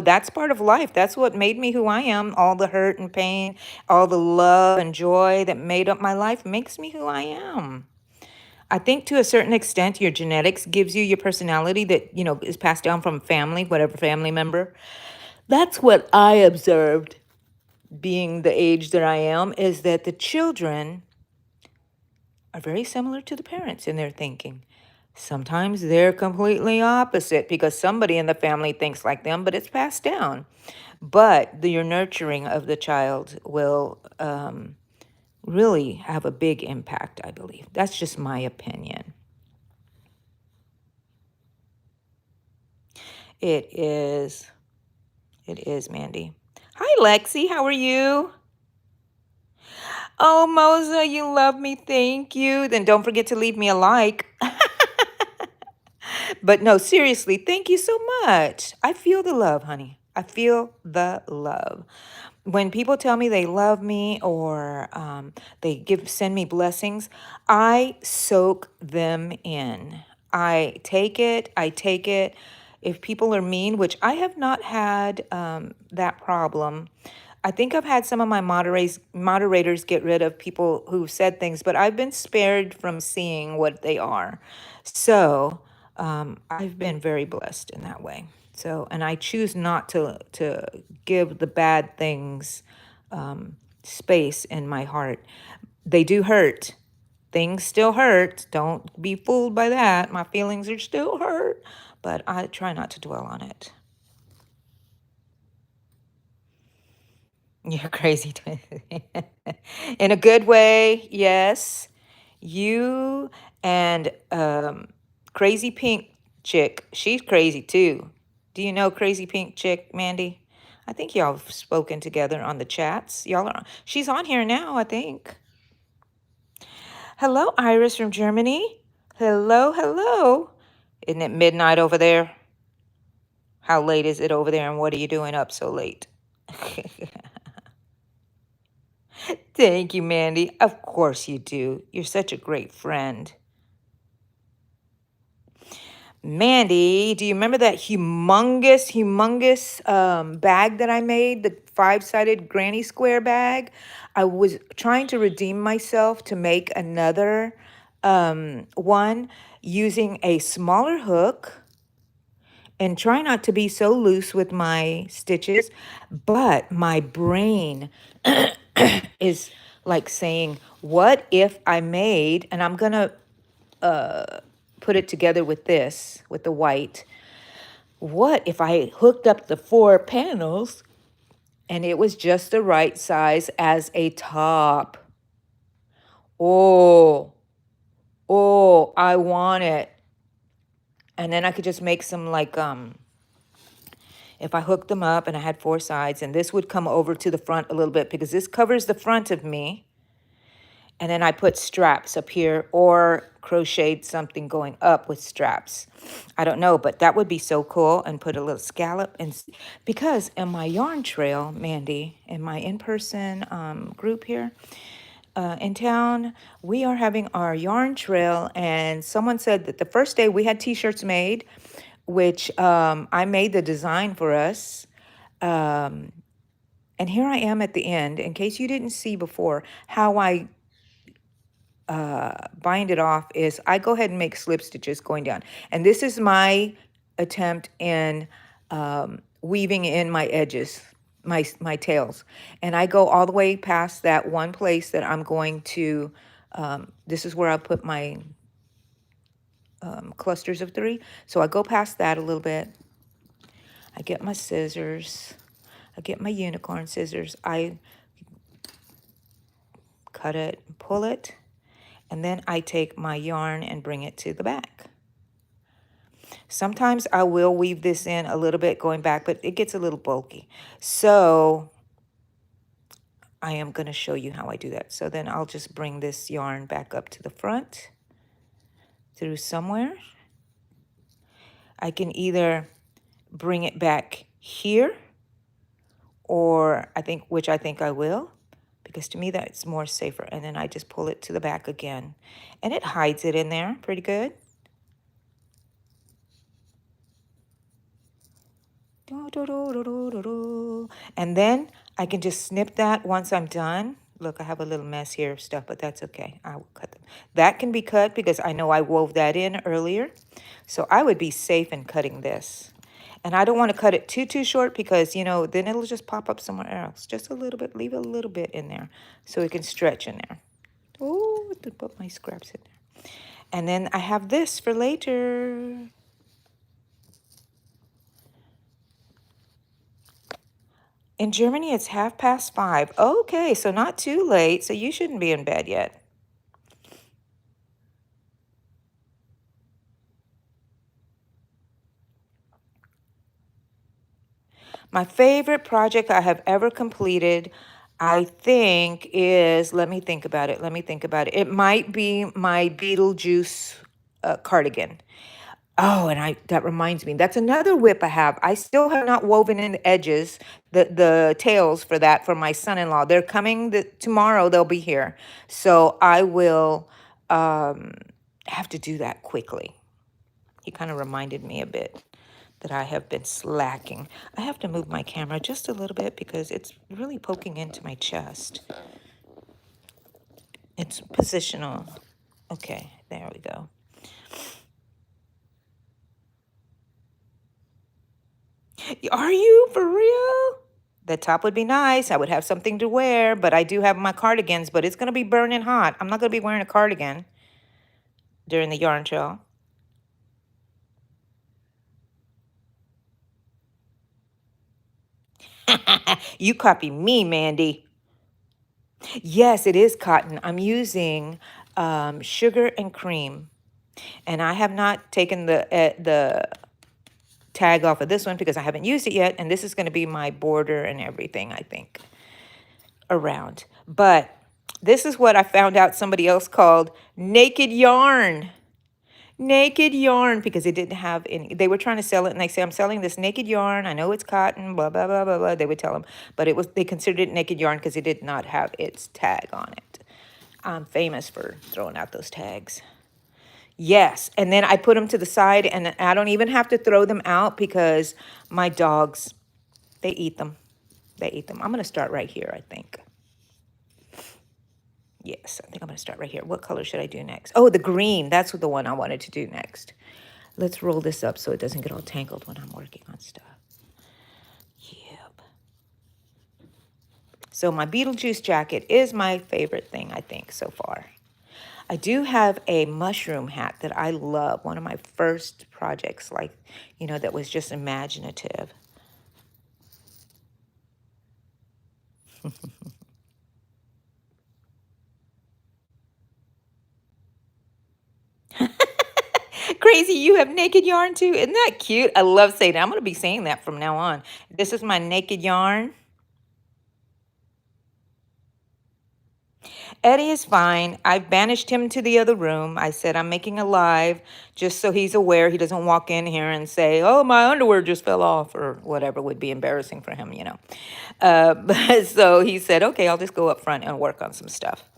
that's part of life. That's what made me who I am. All the hurt and pain, all the love and joy that made up my life makes me who I am. I think to a certain extent, your genetics gives you your personality that, is passed down from family, whatever family member. That's what I observed being the age that I am, is that the children are very similar to the parents in their thinking. Sometimes they're completely opposite because somebody in the family thinks like them, but it's passed down. But your nurturing of the child will really have a big impact, I believe. That's just my opinion. It is. It is, Mandy. Hi, Lexi. How are you? Oh, Moza, you love me. Thank you. Then don't forget to leave me a like. But no, seriously, thank you so much. I feel the love, honey. I feel the love. When people tell me they love me or they send me blessings, I soak them in. I take it. I take it. If people are mean, which I have not had that problem. I think I've had some of my moderators get rid of people who said things, but I've been spared from seeing what they are. So I've been very blessed in that way. So, and I choose not to give the bad things space in my heart. They do hurt. Things still hurt. Don't be fooled by that. My feelings are still hurt, but I try not to dwell on it. You're crazy. In a good way, yes. You and Crazy Pink chick. She's crazy too. Do you know Crazy Pink Chick, Mandy? I think y'all have spoken together on the chats. Y'all are. She's on here now, I think. Hello, Iris from Germany. Hello, hello. Isn't it midnight over there? How late is it over there, and what are you doing up so late? Thank you, Mandy. Of course you do. You're such a great friend. Mandy, do you remember that humongous bag that I made, the five-sided granny square bag? I was trying to redeem myself to make another one using a smaller hook and try not to be so loose with my stitches, but my brain is like saying, what if I made, and I'm gonna put it together with this, with the white. What if I hooked up the 4 panels and it was just the right size as a top? Oh, oh, I want it. And then I could just make some like, if I hooked them up and I had 4 sides, and this would come over to the front a little bit because this covers the front of me. And then I put straps up here or crocheted something going up with straps. I don't know, but that would be so cool. And put a little scallop. And because in my yarn trail, Mandy, in my in-person group here in town, we are having our yarn trail. And someone said that the first day we had t-shirts made, which I made the design for us. And here I am at the end, in case you didn't see before, how I bind it off is I go ahead and make slip stitches going down. And this is my attempt in weaving in my edges, my tails. And I go all the way past that one place that I'm going to, this is where I put my clusters of 3. So I go past that a little bit. I get my scissors. I get my unicorn scissors. I cut it, pull it. And then I take my yarn and bring it to the back. Sometimes I will weave this in a little bit going back, but it gets a little bulky. So I am going to show you how I do that. So then I'll just bring this yarn back up to the front through somewhere. I can either bring it back here, or which I think I will, because to me that's more safer. And then I just pull it to the back again, and it hides it in there pretty good. And then I can just snip that once I'm done. Look, I have a little mess here of stuff, but that's okay. I will cut them. That can be cut because I know I wove that in earlier. So I would be safe in cutting this. And I don't want to cut it too short because, you know, then it'll just pop up somewhere else. Just a little bit, leave a little bit in there so it can stretch in there. Oh, to put my scraps in there. And then I have this for later. In Germany, it's 5:30. Okay, so not too late. So you shouldn't be in bed yet. My favorite project I have ever completed, I think, is, let me think about it. It might be my Beetlejuice cardigan. Oh, and that reminds me, that's another whip I have. I still have not woven in the edges, the tails for that for my son-in-law. They're coming tomorrow. They'll be here. So I will have to do that quickly. He kind of reminded me a bit that I have been slacking. I have to move my camera just a little bit because it's really poking into my chest. It's positional. Okay, there we go. Are you for real? The top would be nice. I would have something to wear, but I do have my cardigans, but it's going to be burning hot. I'm not going to be wearing a cardigan during the yarn show. You copy me, Mandy. Yes, it is cotton. I'm using sugar and cream. And I have not taken the tag off of this one because I haven't used it yet. And this is going to be my border and everything, I think, around. But this is what I found out somebody else called naked yarn. Naked yarn, because it didn't have any. They were trying to sell it, and they say, I'm selling this naked yarn. I know it's cotton, blah, blah, blah, blah, blah. They would tell them. But they considered it naked yarn because it did not have its tag on it. I'm famous for throwing out those tags. Yes, and then I put them to the side, and I don't even have to throw them out because my dogs, they eat them. They eat them. I'm going to start right here, I think. Yes, I think I'm going to start right here. What color should I do next? Oh, the green. That's the one I wanted to do next. Let's roll this up so it doesn't get all tangled when I'm working on stuff. Yep. So my Beetlejuice jacket is my favorite thing, I think, so far. I do have a mushroom hat that I love. One of my first projects, like, that was just imaginative. Crazy, you have naked yarn too. Isn't that cute? I love saying that. I'm going to be saying that from now on. This is my naked yarn. Eddie is fine. I banished him to the other room. I said I'm making a live just so he's aware he doesn't walk in here and say, oh, my underwear just fell off or whatever would be embarrassing for him, So he said, okay, I'll just go up front and work on some stuff.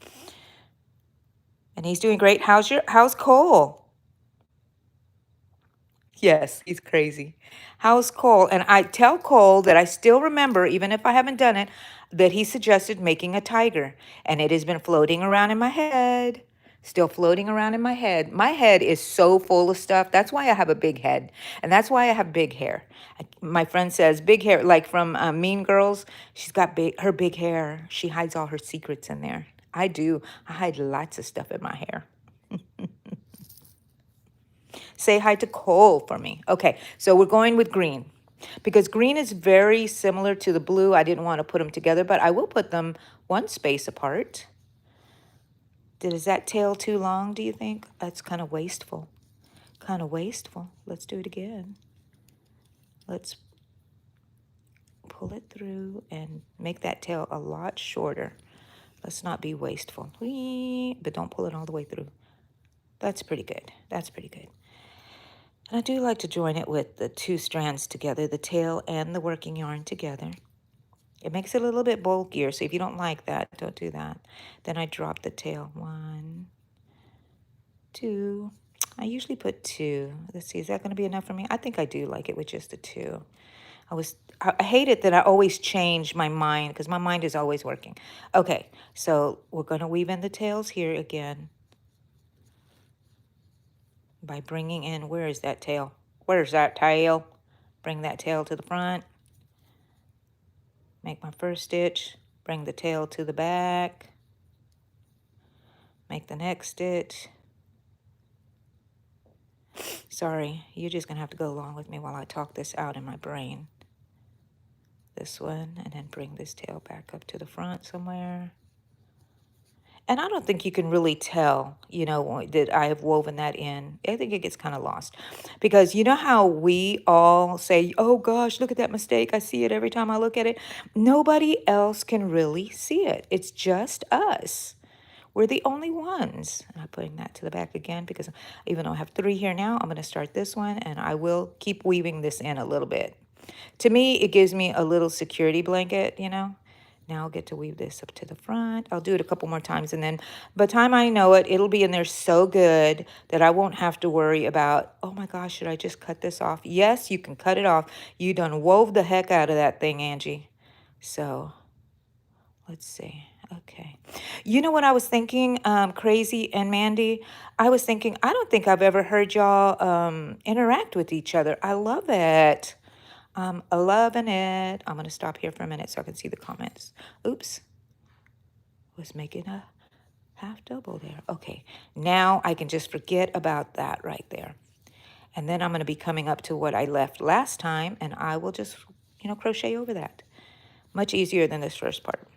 And he's doing great. How's Cole? Yes, he's crazy. How's Cole? And I tell Cole that I still remember, even if I haven't done it, that he suggested making a tiger. And it has been floating around in my head. Still floating around in my head. My head is so full of stuff. That's why I have a big head. And that's why I have big hair. My friend says big hair, like from Mean Girls. She's got her big hair. She hides all her secrets in there. I do. I hide lots of stuff in my hair. Say hi to Cole for me. Okay, so we're going with green because green is very similar to the blue. I didn't want to put them together, but I will put them one space apart. Is that tail too long, do you think? That's kind of wasteful. Kind of wasteful. Let's do it again. Let's pull it through and make that tail a lot shorter. Let's not be wasteful. But don't pull it all the way through. That's pretty good. That's pretty good. And I do like to join it with the two strands together, the tail and the working yarn together. It makes it a little bit bulkier, so if you don't like that, don't do that. Then I drop the tail. 1, 2. I usually put 2. Let's see, is that going to be enough for me? I think I do like it with just the 2. I hate it that I always change my mind because my mind is always working. Okay, so we're going to weave in the tails here again by bringing in, where is that tail? Where's that tail? Bring that tail to the front. Make my first stitch. Bring the tail to the back. Make the next stitch. Sorry, you're just going to have to go along with me while I talk this out in my brain. This one, and then bring this tail back up to the front somewhere. And I don't think you can really tell, that I have woven that in. I think it gets kind of lost. Because you know how we all say, oh gosh, look at that mistake. I see it every time I look at it. Nobody else can really see it. It's just us. We're the only ones. And I'm putting that to the back again because even though I have 3 here now, I'm going to start this one and I will keep weaving this in a little bit. To me, it gives me a little security blanket, Now I'll get to weave this up to the front. I'll do it a couple more times, and then by the time I know it, it'll be in there so good that I won't have to worry about, oh my gosh, should I just cut this off? Yes, you can cut it off. You done wove the heck out of that thing, Angie. So let's see. Okay. You know what I was thinking, Crazy and Mandy? I was thinking, I don't think I've ever heard y'all interact with each other. I love it. I'm loving it. I'm going to stop here for a minute so I can see the comments. Oops. Was making a half double there. Okay. Now I can just forget about that right there. And then I'm going to be coming up to what I left last time, and I will just, crochet over that. Much easier than this first part.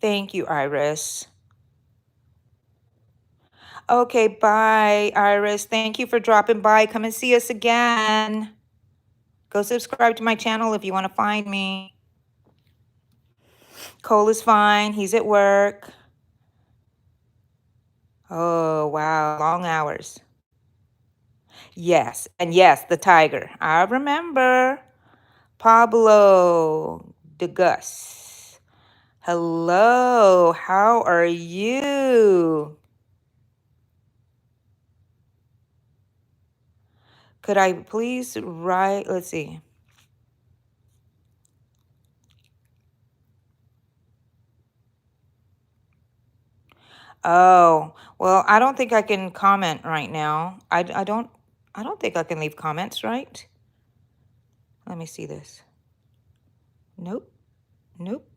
Thank you, Iris. Okay, bye, Iris. Thank you for dropping by. Come and see us again. Go subscribe to my channel if you want to find me. Cole is fine. He's at work. Oh, wow. Long hours. Yes. And yes, the tiger. I remember. Pablo de Gus. Hello. How are you? Could I please write? Let's see. Oh, well, I don't think I can comment right now. I don't think I can leave comments, right? Let me see this. Nope. Nope.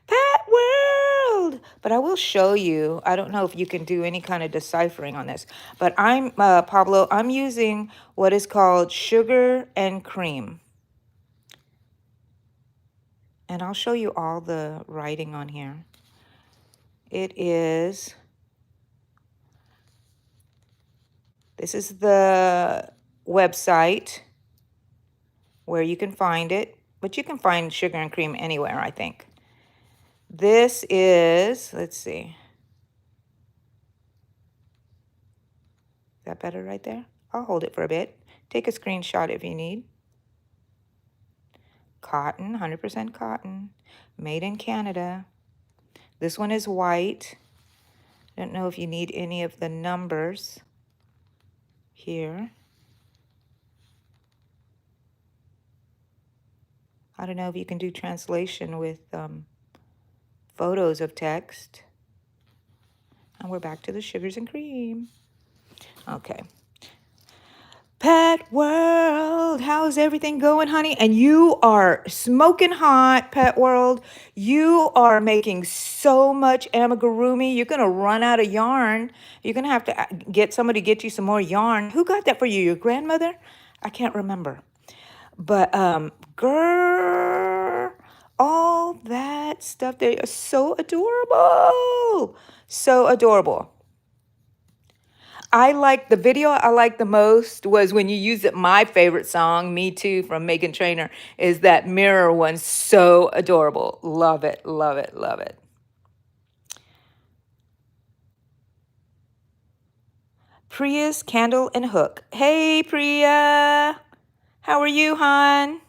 Pet World! But I will show you. I don't know if you can do any kind of deciphering on this. But Pablo, I'm using what is called sugar and cream. And I'll show you all the writing on here. It is, this is the website where you can find it. But you can find sugar and cream anywhere, I think. This is, let's see. Is that better right there? I'll hold it for a bit. Take a screenshot if you need. Cotton, 100% cotton, made in Canada. This one is white. I don't know if you need any of the numbers here. I don't know if you can do translation with photos of text. And we're back to the sugars and cream. Okay. Pet World, how's everything going, honey? And you are smoking hot, Pet World. You are making so much amigurumi. You're going to run out of yarn. You're going to have to get somebody to get you some more yarn. Who got that for you? Your grandmother? I can't remember. But, girl, all that stuff, they are so adorable. So adorable. I like the video I like the most was when you use it. My favorite song, Me Too, from Megan Trainor, is that mirror one. So adorable. Love it, love it, love it. Priya's Candle and Hook. Hey, Priya. How are you, hon?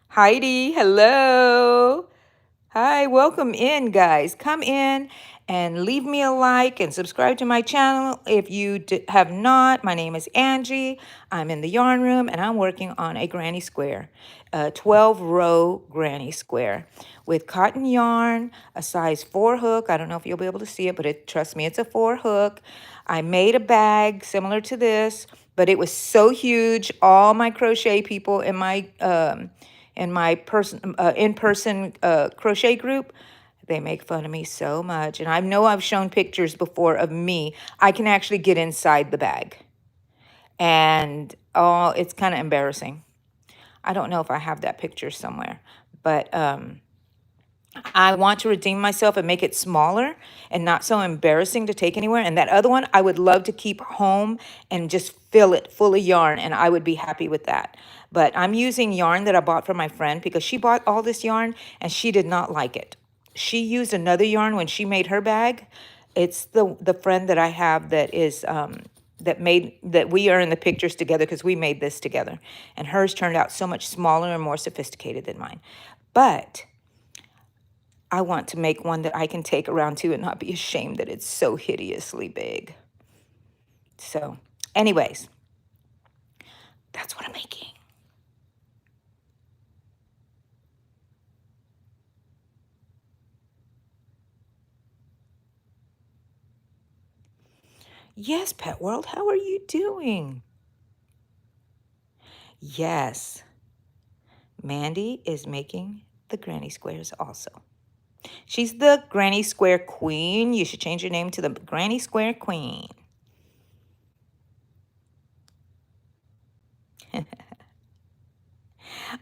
Heidi, hello. Hi, welcome in, guys. Come in and leave me a like and subscribe to my channel if you have not. My name is Angie. I'm in the yarn room and I'm working on a granny square, a 12-row granny square with cotton yarn, a size 4 hook. I don't know if you'll be able to see it, but trust me, it's a 4 hook. I made a bag similar to this, but it was so huge. All my crochet people in my in-person crochet group, they make fun of me so much. And I know I've shown pictures before of me. I can actually get inside the bag. And oh, it's kind of embarrassing. I don't know if I have that picture somewhere. But I want to redeem myself and make it smaller and not so embarrassing to take anywhere. And that other one, I would love to keep home and just fill it full of yarn, and I would be happy with that. But I'm using yarn that I bought from my friend because she bought all this yarn and she did not like it. She used another yarn when she made her bag. It's the friend that I have that is that we are in the pictures together because we made this together. And hers turned out so much smaller and more sophisticated than mine. But I want to make one that I can take around to and not be ashamed that it's so hideously big. So, anyways, that's what I'm making. Yes, Pet World, how are you doing? Yes, Mandy is making the granny squares also. She's the granny square queen. You should change your name to the granny square queen.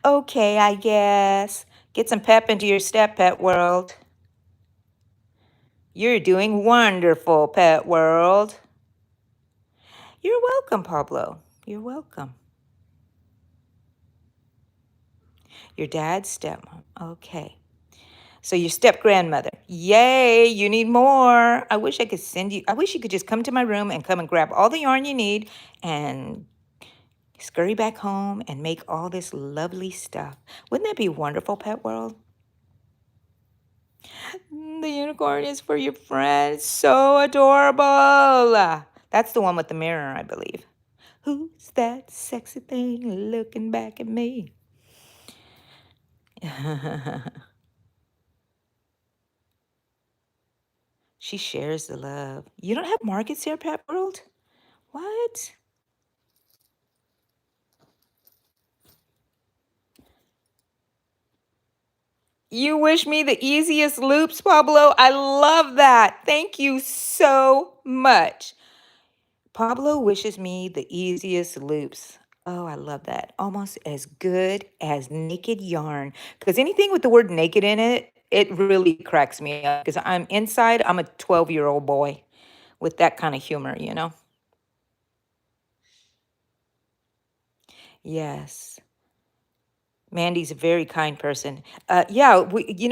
Okay, I guess. Get some pep into your step, Pet World. You're doing wonderful, Pet World. You're welcome, Pablo. You're welcome. Your dad's stepmom. Okay. So your step grandmother. Yay, you need more. I wish I could send you. I wish you could just come to my room and come and grab all the yarn you need and scurry back home and make all this lovely stuff. Wouldn't that be wonderful, Pet World? The unicorn is for your friend. So adorable. That's the one with the mirror, I believe. Who's that sexy thing looking back at me? She shares the love. You don't have markets here, Pet World? What? You wish me the easiest loops, Pablo? I love that. Thank you so much. Pablo wishes me the easiest loops. Oh, I love that. Almost as good as naked yarn. Because anything with the word naked in it, it really cracks me up. Because I'm inside, I'm a 12-year-old boy with that kind of humor, you know? Yes. Mandy's a very kind person. Yeah,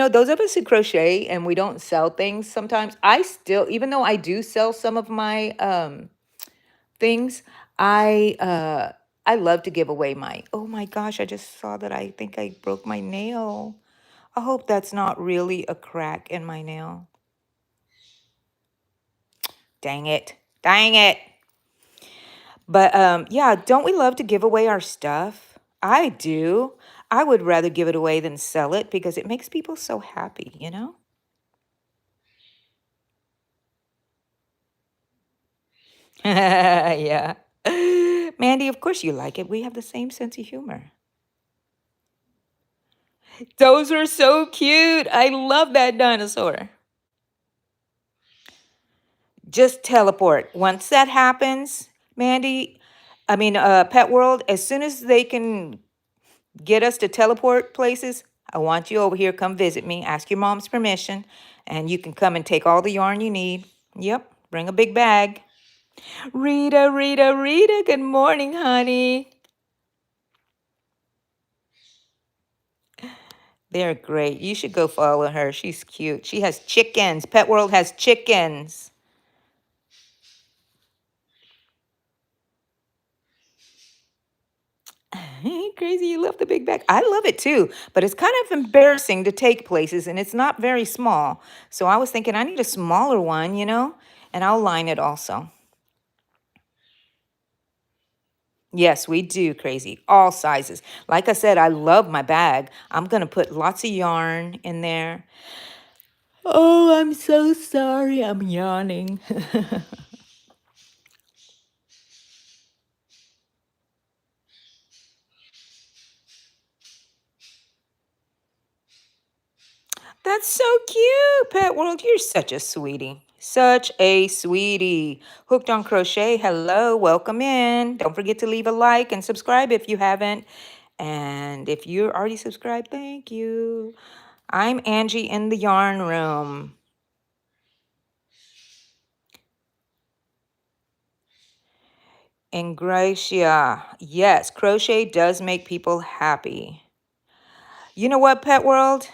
those of us who crochet and we don't sell things sometimes, I still, even though I do sell some of my things, I love to give away my, oh my gosh, I just saw that I think I broke my nail. I hope that's not really a crack in my nail. Dang it. Dang it. But yeah, don't we love to give away our stuff? I do. I would rather give it away than sell it because it makes people so happy, you know? Yeah. Mandy, of course you like it. We have the same sense of humor. Those are so cute. I love that dinosaur. Just teleport. Once that happens, Mandy, Pet World, as soon as they can get us to teleport places, I want you over here. Come visit me. Ask your mom's permission, and you can come and take all the yarn you need. Yep, bring a big bag. Rita, Rita, Rita, good morning, honey. They're great. You should go follow her. She's cute. She has chickens. Pet World has chickens. Crazy, you love the big bag. I love it too, but it's kind of embarrassing to take places and it's not very small. So I was thinking I need a smaller one, and I'll line it also. Yes, we do, Crazy. All sizes. Like I said, I love my bag. I'm going to put lots of yarn in there. Oh, I'm so sorry. I'm yawning. That's so cute, Pet World. You're such a sweetie. Such a sweetie. Hooked on Crochet, hello, welcome in. Don't forget to leave a like and subscribe if you haven't. And if you're already subscribed, thank you. I'm Angie in the yarn room. Ingratia. Yes, crochet does make people happy. You know what, Pet World?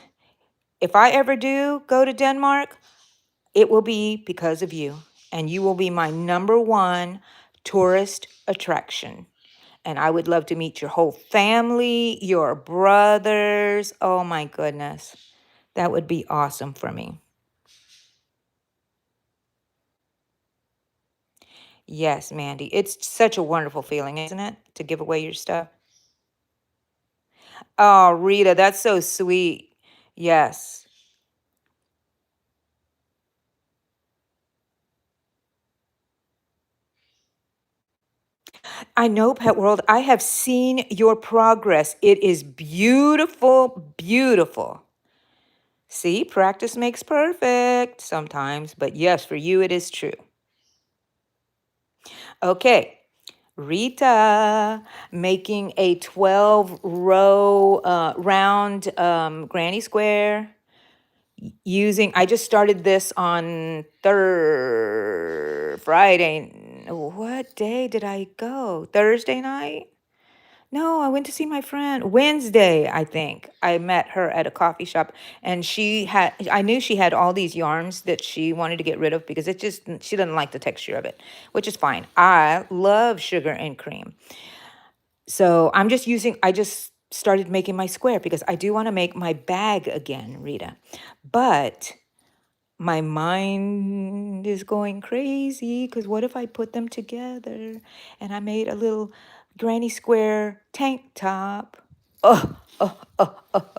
If I ever do go to Denmark, it will be because of you. And you will be my number one tourist attraction. And I would love to meet your whole family, your brothers. Oh my goodness. That would be awesome for me. Yes, Mandy. It's such a wonderful feeling, isn't it? To give away your stuff. Oh, Rita, that's so sweet. Yes. I know, Pet World. I have seen your progress. It is beautiful, beautiful. See, practice makes perfect sometimes, but yes, for you it is true. Okay, Rita making a 12 row round granny square using, I just started this on Friday. What day did I go? Thursday night? No, I went to see my friend Wednesday, I think. I met her at a coffee shop and I knew she had all these yarns that she wanted to get rid of because she doesn't like the texture of it, which is fine. I love sugar and cream. So I just started making my square because I do want to make my bag again, Rita. But my mind is going crazy because what if I put them together and I made a little granny square tank top?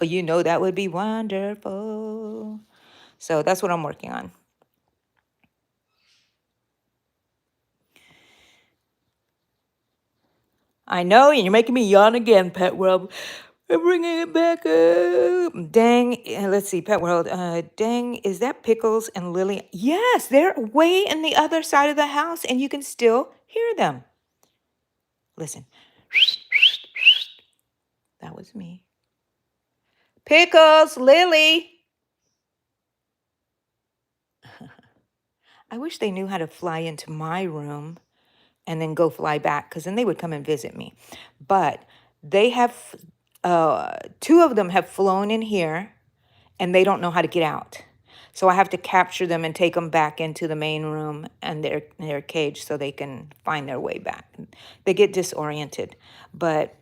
You know that would be wonderful. So that's what I'm working on. I know, and you're making me yawn again, Pet World. We're bringing it back up. Dang, let's see, Pet World. Dang, is that Pickles and Lily? Yes, they're way in the other side of the house, and you can still hear them. Listen, that was me. Pickles, Lily. I wish they knew how to fly into my room and then go fly back, because then they would come and visit me. But they have, two of them have flown in here and they don't know how to get out. So I have to capture them and take them back into the main room and their cage so they can find their way back. They get disoriented. But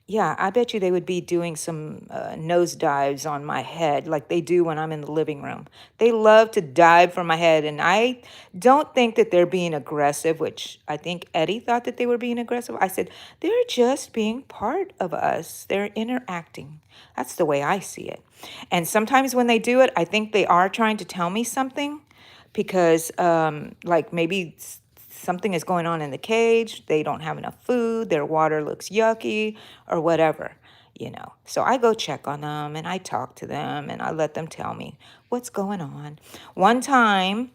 yeah, I bet you they would be doing some nose dives on my head like they do when I'm in the living room. They love to dive for my head, and I don't think that they're being aggressive, which I think Eddie thought that they were being aggressive. I said, they're just being part of us. They're interacting. That's the way I see it. And sometimes when they do it, I think they are trying to tell me something because, like, maybe something is going on in the cage, they don't have enough food, their water looks yucky, or whatever, you know. So I go check on them and I talk to them and I let them tell me what's going on. One time,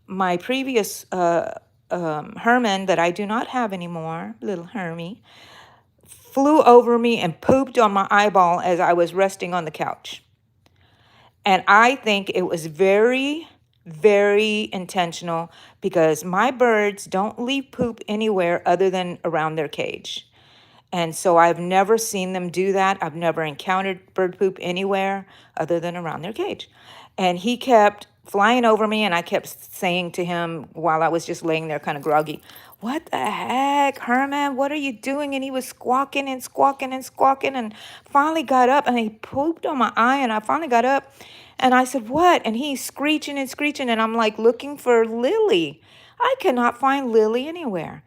my previous Herman that I do not have anymore, little Hermie, flew over me and pooped on my eyeball as I was resting on the couch. And I think it was very, very intentional because my birds don't leave poop anywhere other than around their cage. And so I've never seen them do that. I've never encountered bird poop anywhere other than around their cage. And he kept flying over me, and I kept saying to him while I was just laying there kind of groggy, what the heck, Herman, what are you doing? And he was squawking and squawking and squawking, and finally got up and he pooped on my eye, and I finally got up and I said, what? And he's screeching and screeching, and I'm like looking for Lily. I cannot find Lily anywhere.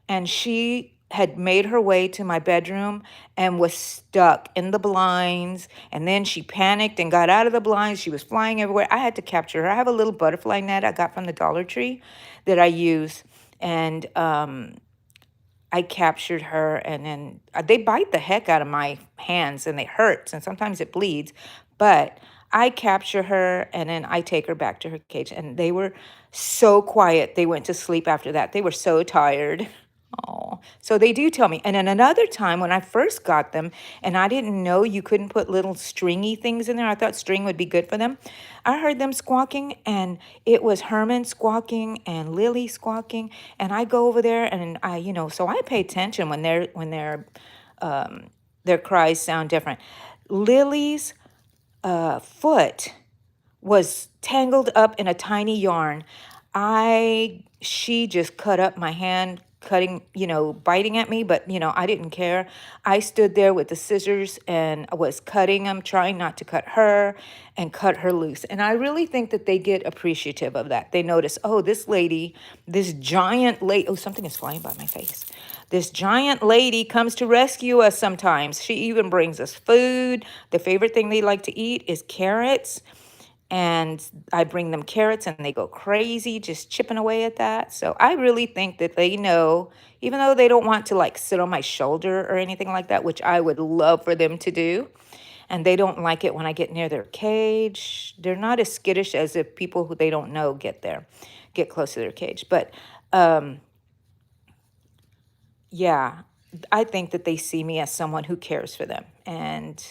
And she had made her way to my bedroom and was stuck in the blinds. And then she panicked and got out of the blinds. She was flying everywhere. I had to capture her. I have a little butterfly net I got from the Dollar Tree that I use. And I captured her, and then they bite the heck out of my hands and they hurt, and sometimes it bleeds. But I capture her and then I take her back to her cage. And they were so quiet. They went to sleep after that. They were so tired. Oh, so they do tell me. And then another time when I first got them and I didn't know you couldn't put little stringy things in there. I thought string would be good for them. I heard them squawking, and it was Herman squawking and Lily squawking. And I go over there and so I pay attention when their cries sound different. Lily's foot was tangled up in a tiny yarn. She just cut up my hand, cutting, biting at me, but I didn't care. I stood there with the scissors and I was cutting them, trying not to cut her and cut her loose. And I really think that they get appreciative of that. They notice, oh, this lady, this giant lady, oh, something is flying by my face. This giant lady comes to rescue us sometimes. She even brings us food. The favorite thing they like to eat is carrots. And I bring them carrots and they go crazy just chipping away at that. So I really think that they know, even though they don't want to like sit on my shoulder or anything like that, which I would love for them to do. And they don't like it when I get near their cage. They're not as skittish as if people who they don't know get close to their cage. But yeah, I think that they see me as someone who cares for them. And,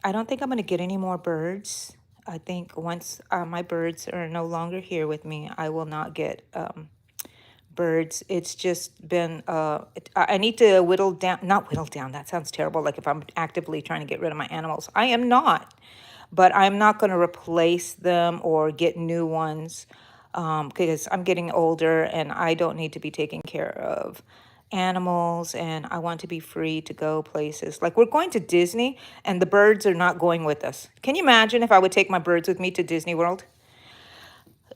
I don't think I'm going to get any more birds. I think once my birds are no longer here with me, I will not get birds. It's just been, I need to whittle down, not whittle down, that sounds terrible. Like if I'm actively trying to get rid of my animals. I am not, but I'm not going to replace them or get new ones because I'm getting older and I don't need to be taking care of animals and I want to be free to go places. Like we're going to Disney and the birds are not going with us. Can you imagine if I would take my birds with me to Disney World?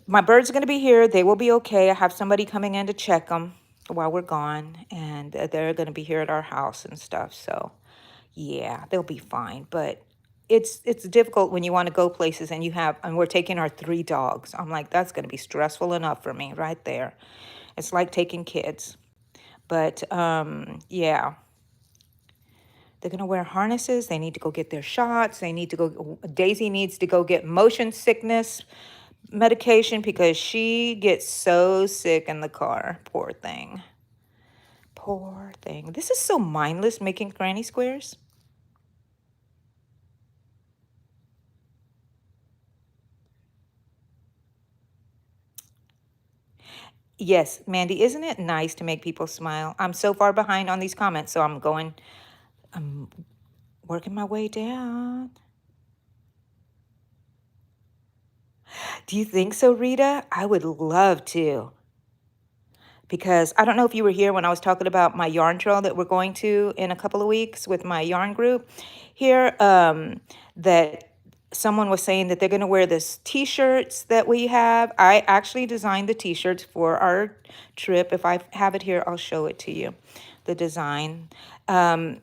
My birds are going to be here. They will be okay. I have somebody coming in to check them while we're gone, and they're going to be here at our house and stuff. So, yeah, they'll be fine. But it's difficult when you want to go places and we're taking our 3 dogs. I'm like, that's going to be stressful enough for me right there. It's like taking kids. But yeah, they're going to wear harnesses. They need to go get their shots. Daisy needs to go get motion sickness medication because she gets so sick in the car. Poor thing. Poor thing. This is so mindless making granny squares. Yes, Mandy, isn't it nice to make people smile? I'm so far behind on these comments, so I'm working my way down. Do you think so, Rita? I would love to. Because I don't know if you were here when I was talking about my yarn trail that we're going to in a couple of weeks with my yarn group here, that someone was saying that they're going to wear this t-shirts that we have. I actually designed the t-shirts for our trip. If I have it here, I'll show it to you, the design. And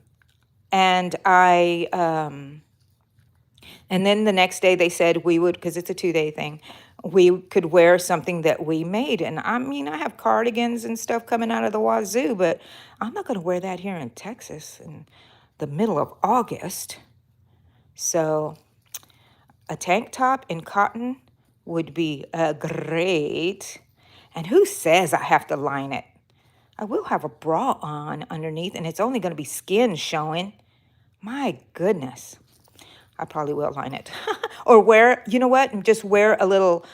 and then the next day they said we would, because it's a 2-day thing, we could wear something that we made. And I mean, I have cardigans and stuff coming out of the wazoo, but I'm not going to wear that here in Texas in the middle of August. So a tank top in cotton would be great. And who says I have to line it? I will have a bra on underneath, and it's only going to be skin showing. My goodness. I probably will line it. Or wear, you know what? Just wear a little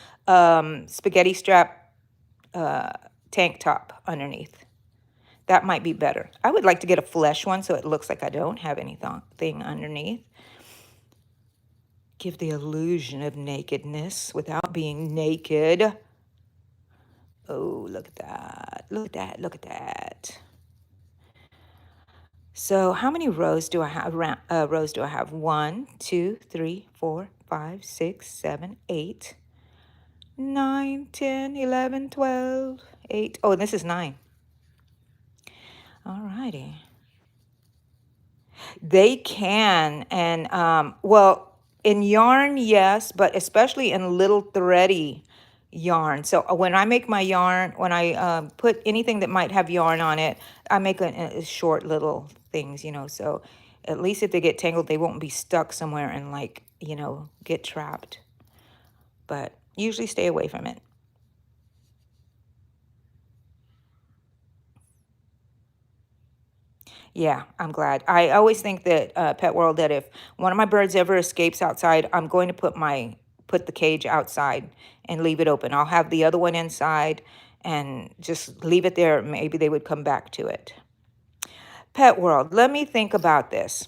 spaghetti strap tank top underneath. That might be better. I would like to get a flesh one so it looks like I don't have anything underneath. Give the illusion of nakedness without being naked. Oh, look at that. Look at that. Look at that. So how many rows do I have? Rows do I have? 1, 2, 3, 4, 5, 6, 7, 8, 9, 10, 11, 12, 8. Oh, this is 9. All righty. They can. And, well, in yarn, yes, but especially in little thready yarn. So when I make my yarn, when I put anything that might have yarn on it, I make a short little things, so at least if they get tangled, they won't be stuck somewhere and like, get trapped. But usually stay away from it. Yeah, I'm glad. I always think that Pet World, that if one of my birds ever escapes outside, I'm going to put the cage outside and leave it open. I'll have the other one inside and just leave it there. Maybe they would come back to it. Pet World, let me think about this.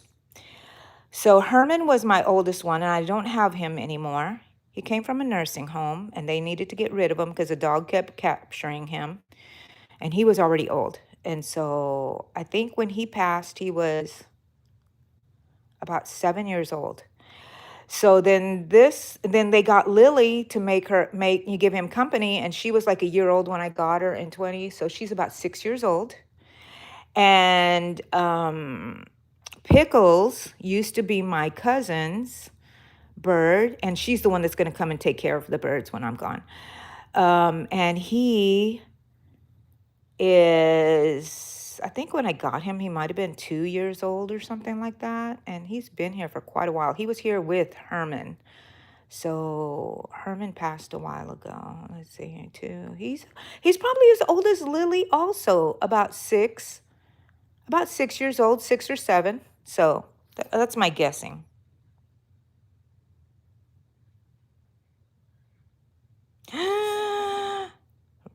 So Herman was my oldest one, and I don't have him anymore. He came from a nursing home, and they needed to get rid of him because a dog kept capturing him, and he was already old. And so I think when he passed, he was about 7 years old. So then they got Lily to make you give him company, and she was like a year old when I got her in 20, so she's about 6 years old. And Pickles used to be my cousin's bird, and she's the one that's going to come and take care of the birds when I'm gone. And he is, I think when I got him, he might have been 2 years old or something like that. And he's been here for quite a while. He was here with Herman. So Herman passed a while ago. Let's see here too. He's probably as old as Lily, also about 6 years old, 6 or 7. So that's my guessing.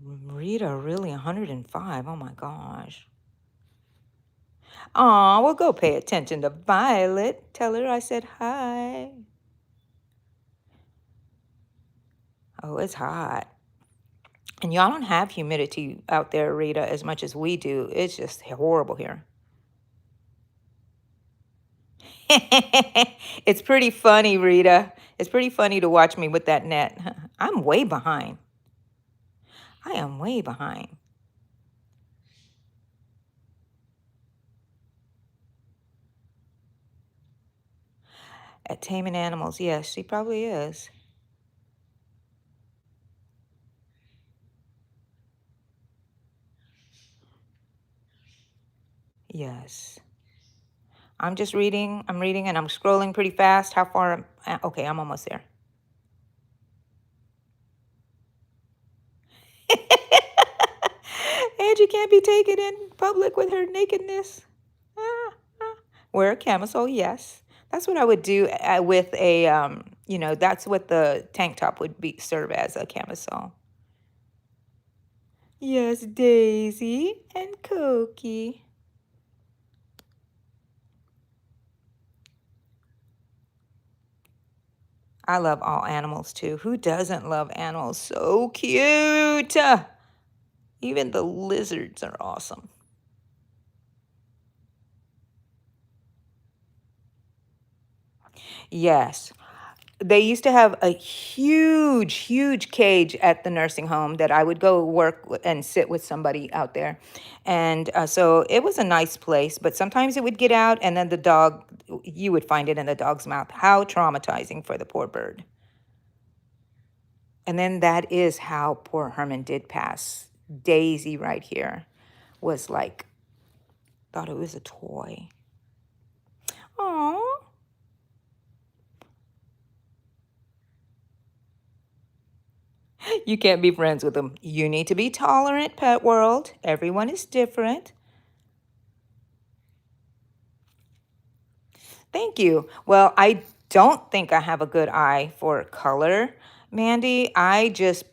Rita, really 105. Oh my gosh. Aw, well, go pay attention to Violet. Tell her I said hi. Oh, it's hot. And y'all don't have humidity out there, Rita, as much as we do. It's just horrible here. It's pretty funny, Rita. It's pretty funny to watch me with that net. I'm way behind. I am way behind. At taming animals, yes, she probably is. Yes. I'm just reading. I'm reading and I'm scrolling pretty fast. How far? Okay, I'm almost there. Angie can't be taken in public with her nakedness. Ah, ah. Wear a camisole, yes. That's what I would do with a, that's what the tank top would be serve as, a camisole. Yes, Daisy and Cokie. I love all animals too. Who doesn't love animals? So cute. Even the lizards are awesome. Yes. They used to have a huge, huge cage at the nursing home that I would go work and sit with somebody out there. And so it was a nice place, but sometimes it would get out and then the dog, you would find it in the dog's mouth. How traumatizing for the poor bird. And then that is how poor Herman did pass. Daisy right here was like, thought it was a toy. Aww. You can't be friends with them. You need to be tolerant, pet world. Everyone is different. Thank you. Well, I don't think I have a good eye for color, Mandy. I just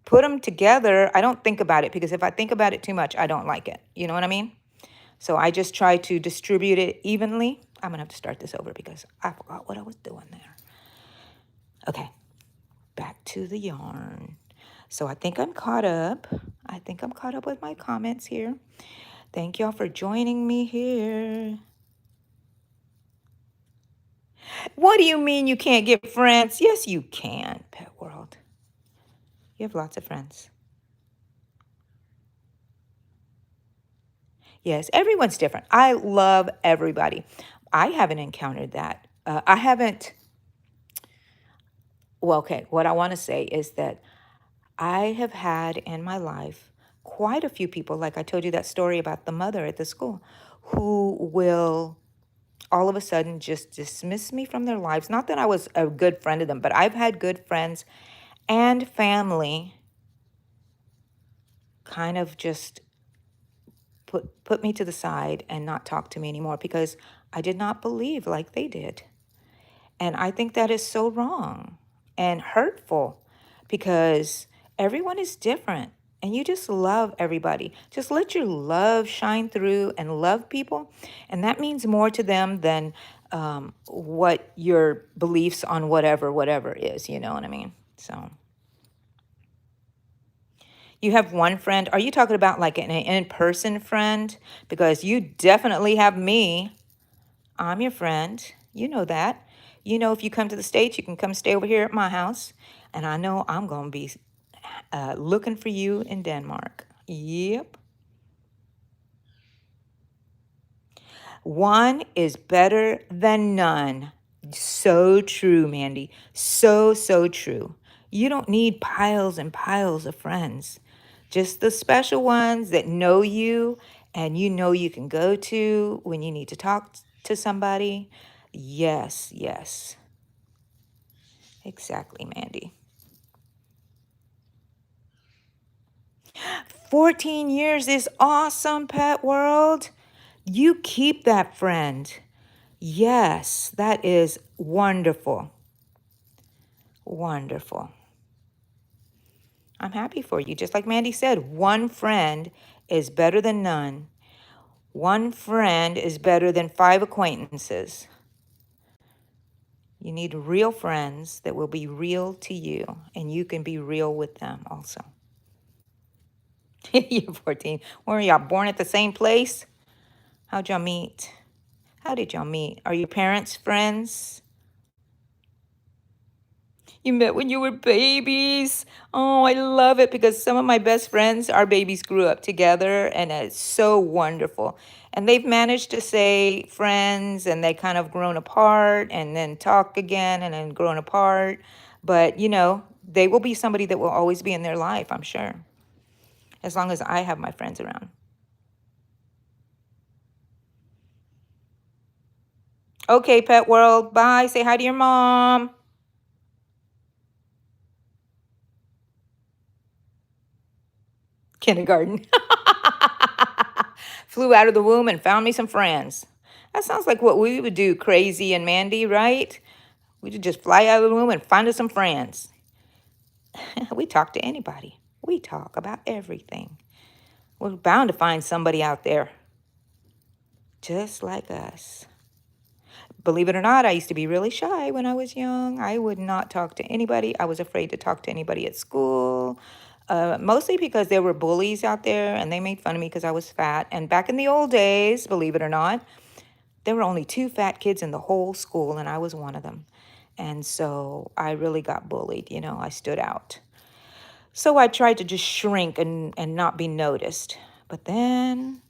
put them together. I don't think about it because if I think about it too much, I don't like it. You know what I mean? So I just try to distribute it evenly. I'm going to have to start this over because I forgot what I was doing there. Okay, back to the yarn. So I think I'm caught up. I think I'm caught up with my comments here. Thank y'all for joining me here. What do you mean you can't get friends? Yes, you can, pet world. You have lots of friends. Yes, everyone's different. I love everybody. I haven't encountered that. I haven't. Well, okay, what I want to say is that I have had in my life quite a few people, like I told you that story about the mother at the school, who will all of a sudden just dismiss me from their lives. Not that I was a good friend of them, but I've had good friends and family kind of just put me to the side and not talk to me anymore because I did not believe like they did. And I think that is so wrong and hurtful because everyone is different and you just love everybody. Just let your love shine through and love people. And that means more to them than what your beliefs on whatever is. You know what I mean? So you have one friend. Are you talking about like an in-person friend? Because you definitely have me. I'm your friend. You know that. You know, if you come to the States, you can come stay over here at my house. And I know I'm going to be looking for you in Denmark. Yep. One is better than none. So true, Mandy. So, so true. You don't need piles and piles of friends. Just the special ones that know you and you know you can go to when you need to talk to somebody. Yes, yes. Exactly, Mandy. 14 years is awesome, Pet World. You keep that friend. Yes, that is wonderful. Wonderful. I'm happy for you. Just like Mandy said, one friend is better than none. One friend is better than 5 acquaintances. You need real friends that will be real to you, and you can be real with them also. You're 14. Were y'all born at the same place? How'd y'all meet? How did y'all meet? Are your parents friends? You met when you were babies. Oh, I love it because some of my best friends, our babies grew up together, and it's so wonderful. And they've managed to stay friends, and they kind of grown apart and then talk again and then grown apart. But, they will be somebody that will always be in their life, I'm sure, as long as I have my friends around. Okay, Pet World, bye. Say hi to your mom. Kindergarten. Flew out of the womb and found me some friends. That sounds like what we would do, Crazy and Mandy, right? We would just fly out of the womb and find us some friends. We talk to anybody. We talk about everything. We're bound to find somebody out there just like us. Believe it or not, I used to be really shy when I was young. I would not talk to anybody. I was afraid to talk to anybody at school, mostly because there were bullies out there and they made fun of me because I was fat. And back in the old days, believe it or not, there were only 2 fat kids in the whole school, and I was one of them. And so I really got bullied. I stood out. So I tried to just shrink and not be noticed. But then,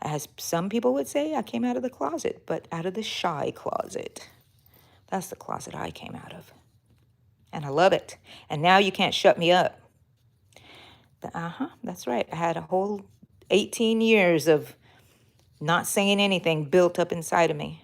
as some people would say, I came out of the closet, but out of the shy closet. That's the closet I came out of. And I love it. And now you can't shut me up. That's right. I had a whole 18 years of not saying anything built up inside of me.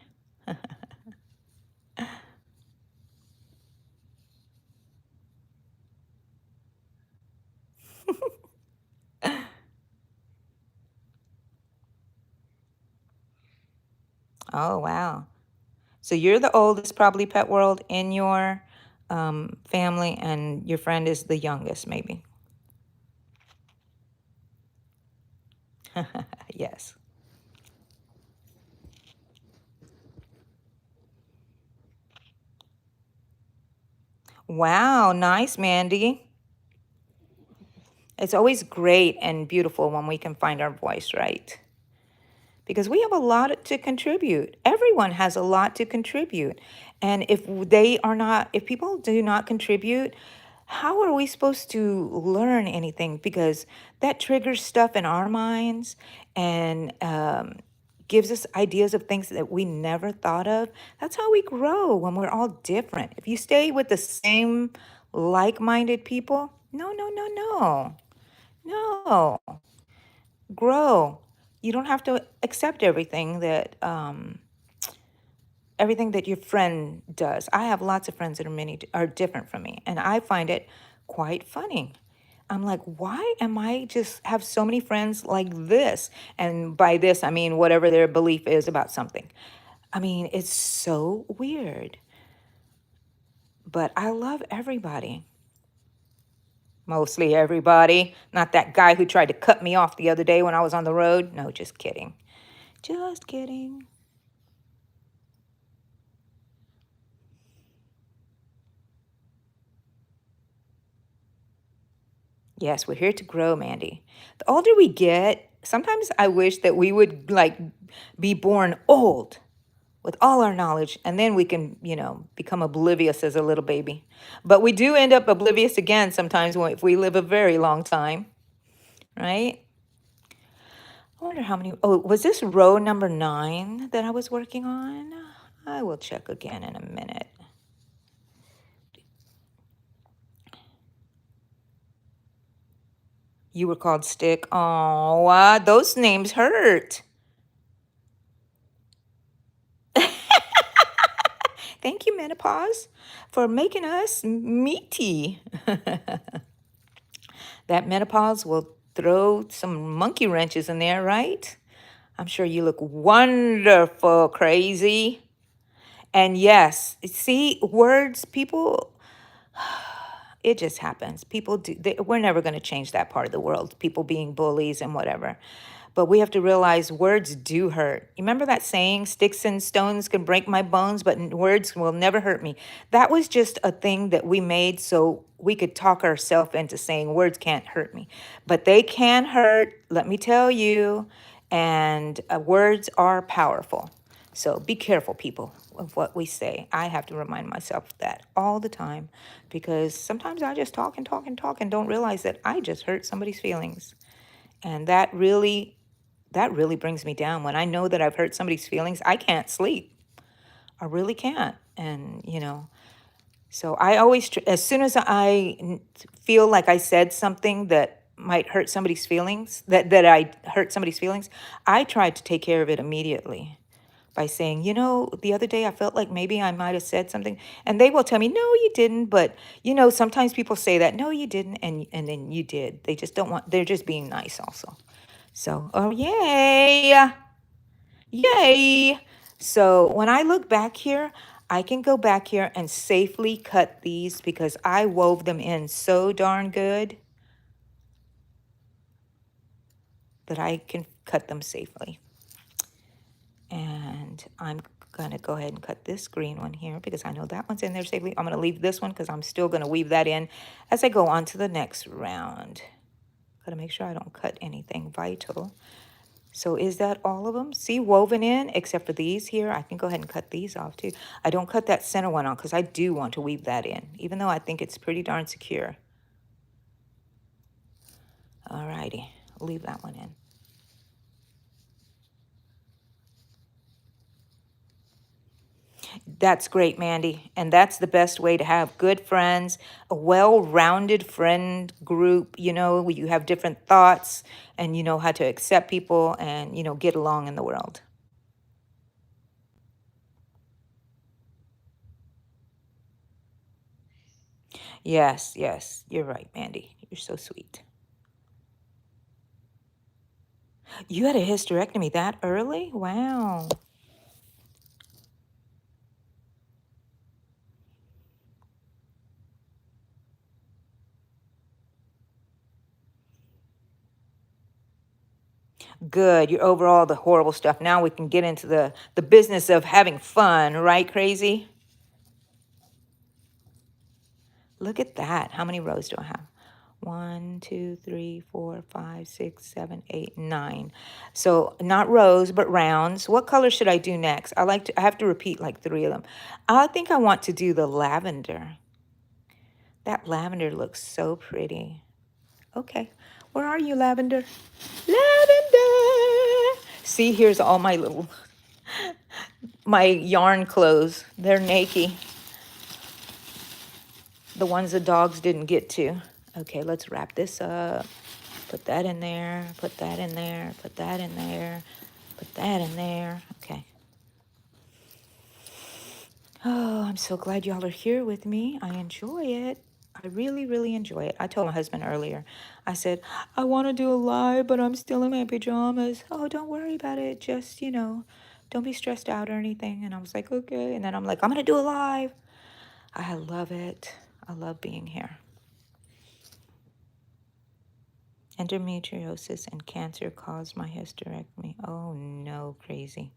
Oh, wow. So you're the oldest, probably, Pet World, in your family, and your friend is the youngest, maybe. Yes. Wow, nice, Mandy. It's always great and beautiful when we can find our voice, right? Because we have a lot to contribute. Everyone has a lot to contribute. And if people do not contribute, how are we supposed to learn anything? Because that triggers stuff in our minds and gives us ideas of things that we never thought of. That's how we grow when we're all different. If you stay with the same like minded people, no, no, no, no, no, grow. You don't have to accept everything that your friend does. I have lots of friends that are different from me, and I find it quite funny. I'm like, why am I just have so many friends like this? And by this, I mean whatever their belief is about something. I mean, it's so weird, but I love everybody. Mostly everybody. Not that guy who tried to cut me off the other day when I was on the road. No, just kidding. Just kidding. Yes, we're here to grow, Mandy. The older we get, sometimes I wish that we would like be born old with all our knowledge, and then we can, become oblivious as a little baby. But we do end up oblivious again sometimes if we live a very long time, right? I wonder how many. Oh, was this row number 9 that I was working on? I will check again in a minute. You were called Stick. Oh, those names hurt. Thank you, menopause, for making us meaty. That menopause will throw some monkey wrenches in there, right? I'm sure you look wonderful, crazy. And yes, see, words, people, it just happens. People do, we're never going to change that part of the world, people being bullies and whatever. But we have to realize words do hurt. You remember that saying, sticks and stones can break my bones, but words will never hurt me? That was just a thing that we made so we could talk ourselves into saying words can't hurt me. But they can hurt, let me tell you. And words are powerful. So be careful, people, of what we say. I have to remind myself of that all the time because sometimes I just talk and talk and talk and don't realize that I just hurt somebody's feelings. And that really brings me down. When I know that I've hurt somebody's feelings, I can't sleep. I really can't. And, so I always, as soon as I feel like I said something that might hurt somebody's feelings, that I hurt somebody's feelings, I try to take care of it immediately by saying, the other day I felt like maybe I might have said something. And they will tell me, no, you didn't. But, sometimes people say that, no, you didn't. And then you did. They just don't want, they're just being nice also. So, oh, yay. Yay. So when I look back here, I can go back here and safely cut these because I wove them in so darn good that I can cut them safely. And I'm going to go ahead and cut this green one here because I know that one's in there safely. I'm going to leave this one because I'm still going to weave that in as I go on to the next round. Got to make sure I don't cut anything vital. So is that all of them? See, woven in, except for these here. I can go ahead and cut these off too. I don't cut that center one off because I do want to weave that in, even though I think it's pretty darn secure. All righty, leave that one in. That's great, Mandy. And that's the best way to have good friends, a well-rounded friend group, where you have different thoughts and you know how to accept people and, get along in the world. Yes, yes, you're right, Mandy. You're so sweet. You had a hysterectomy that early? Wow. Good. You're over all the horrible stuff. Now we can get into the business of having fun, right, Crazy? Look at that. How many rows do I have? 1, 2, 3, 4, 5, 6, 7, 8, 9. So not rows, but rounds. What color should I do next? I have to repeat like 3 of them. I think I want to do the lavender. That lavender looks so pretty. Okay. Where are you, lavender? Lavender. See, here's all my yarn clothes. They're naked. The ones the dogs didn't get to. Okay, let's wrap this up. Put that in there, put that in there, put that in there, put that in there. Okay. Oh, I'm so glad y'all are here with me. I enjoy it. I really, really enjoy it. I told my husband earlier, I said, I want to do a live, but I'm still in my pajamas. Oh, don't worry about it. Just, don't be stressed out or anything. And I was like, okay. And then I'm like, I'm going to do a live. I love it. I love being here. Endometriosis and cancer caused my hysterectomy. Oh, no, crazy.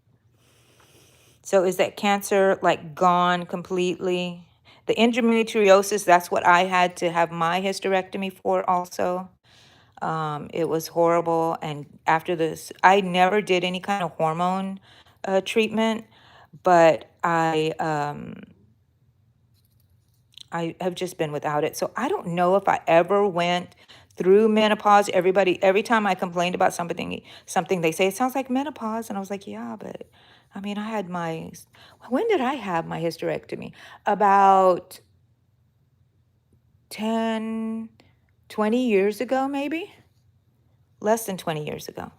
So is that cancer like gone completely? The endometriosis, that's what I had to have my hysterectomy for also. It was horrible. And after this, I never did any kind of hormone treatment, but I have just been without it. So I don't know if I ever went through menopause. Every time I complained about something they say, it sounds like menopause. And I was like, yeah, but I mean, when did I have my hysterectomy? About 10, 20 years ago, maybe? Less than 20 years ago.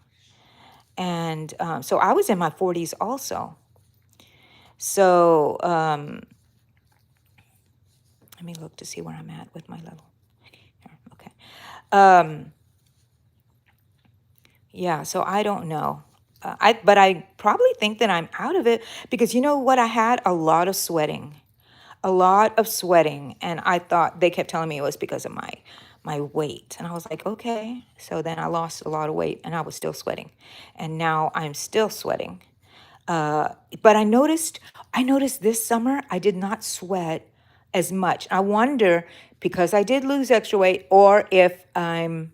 And so I was in my 40s also. So Let me look to see where I'm at with my little. Here, okay. Um, yeah, so I don't know. But I probably think that I'm out of it because you know what? I had a lot of sweating, a lot of sweating, and I thought they kept telling me it was because of my weight, and I was like, okay. So then I lost a lot of weight, and I was still sweating, and now I'm still sweating. Uh, but I noticed this summer I did not sweat as much. I wonder because I did lose extra weight, or if I'm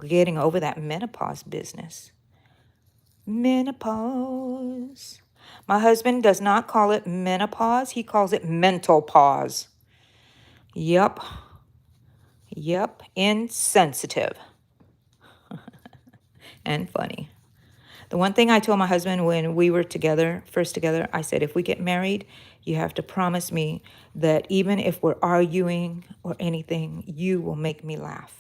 getting over that menopause business. Menopause. My husband does not call it menopause. He calls it mental pause. Yep. Yep. Insensitive and funny. The one thing I told my husband when we were together, first together, I said, if we get married, you have to promise me that even if we're arguing or anything, you will make me laugh.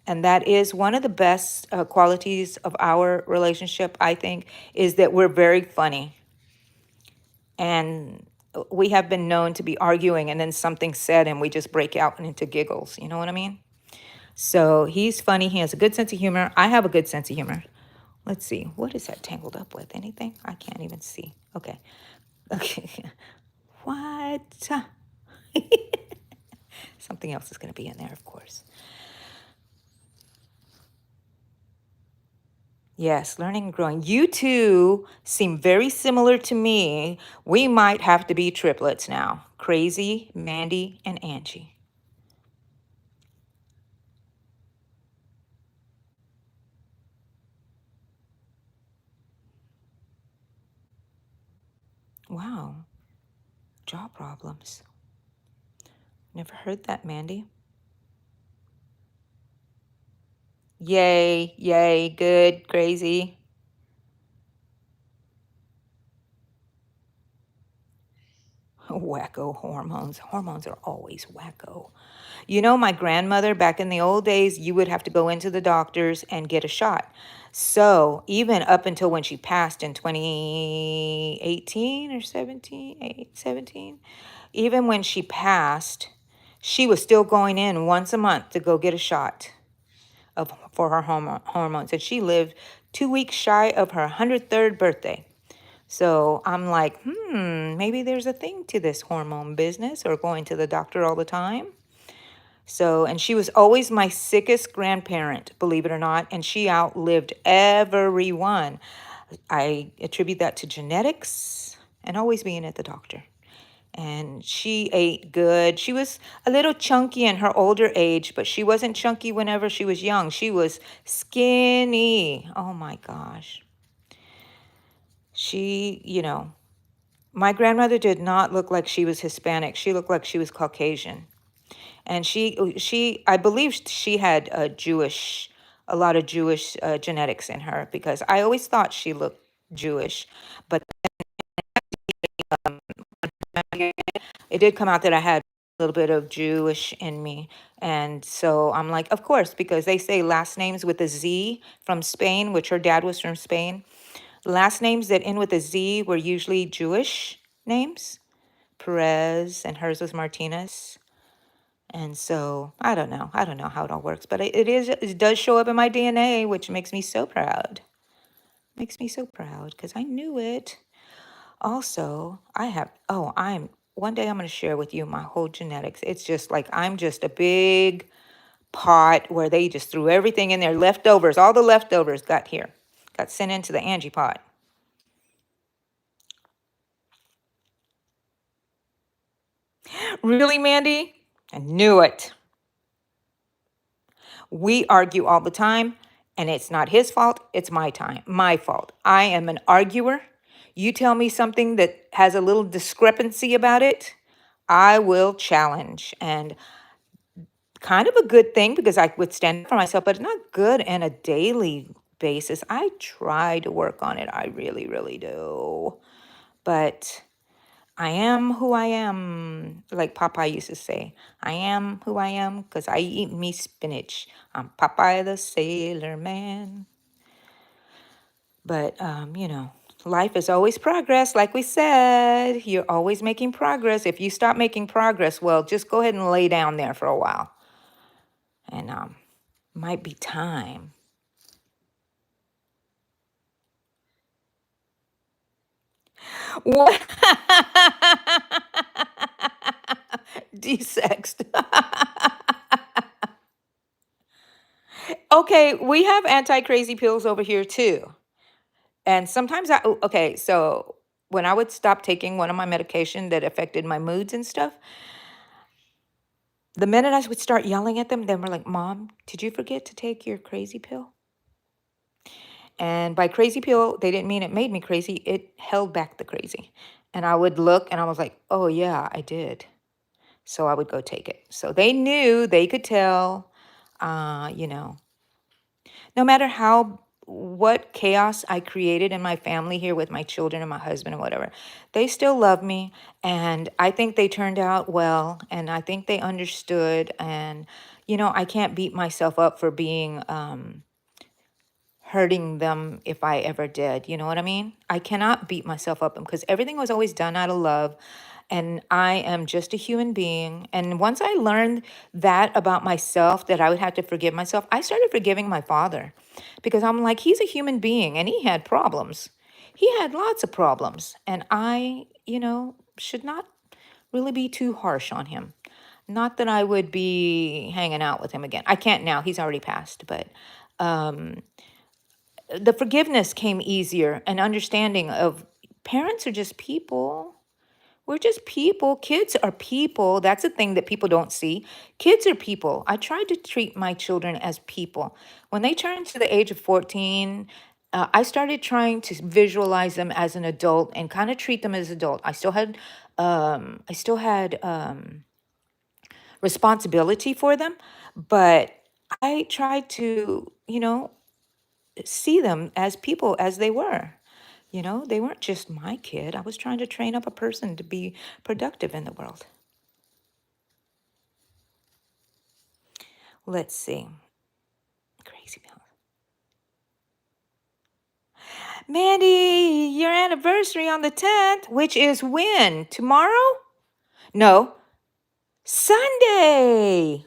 And that is one of the best qualities of our relationship, I think, is that we're very funny. And we have been known to be arguing and then something said and we just break out into giggles. You know what I mean? So he's funny. He has a good sense of humor. I have a good sense of humor. Let's see. What is that tangled up with? Anything? I can't even see. Okay. Okay. What? Something else is going to be in there, of course. Yes, learning and growing. You two seem very similar to me. We might have to be triplets now. Crazy, Mandy, and Angie. Wow. Jaw problems. Never heard that, Mandy. Yay, yay, good, crazy. Wacko hormones. Hormones are always wacko. You know, my grandmother, back in the old days, you would have to go into the doctors and get a shot. So even up until when she passed in 2018 or 17, even when she passed, she was still going in once a month to go get a shot for her hormones. And she lived 2 weeks shy of her 103rd birthday. So I'm like, maybe there's a thing to this hormone business or going to the doctor all the time. So, and she was always my sickest grandparent, believe it or not, and she outlived everyone. I attribute that to genetics and always being at the doctor. And she ate good. She was a little chunky in her older age, but she wasn't chunky whenever she was young. She was skinny. Oh my gosh. My grandmother did not look like she was Hispanic. She looked like she was Caucasian. And I believe she had a lot of Jewish genetics in her because I always thought she looked Jewish, but it did come out that I had a little bit of Jewish in me. And so I'm like, of course, because they say last names with a Z from Spain, which her dad was from Spain. Last names that end with a Z were usually Jewish names. Perez, and hers was Martinez. And so I don't know. I don't know how it all works, but it does show up in my DNA, which makes me so proud. Makes me so proud because I knew it. Also, one day I'm going to share with you my whole genetics. It's just like I'm just a big pot where they just threw everything in there, leftovers, all the leftovers got sent into the Angie pot. Really, Mandy? I knew it. We argue all the time, and it's not his fault, it's my fault. I am an arguer. You tell me something that has a little discrepancy about it, I will challenge. And kind of a good thing because I would stand up for myself, but it's not good on a daily basis. I try to work on it. I really, really do. But I am who I am, like Popeye used to say. I am who I am because I eat me spinach. I'm Popeye the Sailor Man. But, Life is always progress, like we said. You're always making progress. If you stop making progress, well, just go ahead and lay down there for a while. And might be time. What? Desexed. Okay, we have anti-crazy pills over here too. And sometimes okay, so when I would stop taking one of my medication that affected my moods and stuff, the minute I would start yelling at them, they were like, Mom, did you forget to take your crazy pill? And by crazy pill, they didn't mean it made me crazy. It held back the crazy. And I would look and I was like, oh, yeah, I did. So I would go take it. So they knew, they could tell, you know, no matter what chaos I created in my family here with my children and my husband and whatever, they still love me. And I think they turned out well. And I think they understood. And, I can't beat myself up for being hurting them if I ever did. You know what I mean? I cannot beat myself up because everything was always done out of love. And I am just a human being. And once I learned that about myself, that I would have to forgive myself, I started forgiving my father because I'm like, he's a human being and he had problems. He had lots of problems. And I, should not really be too harsh on him. Not that I would be hanging out with him again. I can't now. He's already passed. But the forgiveness came easier and understanding of parents are just people. We're just people. Kids are people. That's a thing that people don't see. Kids are people. I tried to treat my children as people. When they turned to the age of 14, I started trying to visualize them as an adult and kind of treat them as adult. I still had responsibility for them, but I tried to, see them as people as they were. They weren't just my kid. I was trying to train up a person to be productive in the world. Let's see. Crazy Bill. Mandy, your anniversary on the 10th, which is when? Tomorrow? No, Sunday.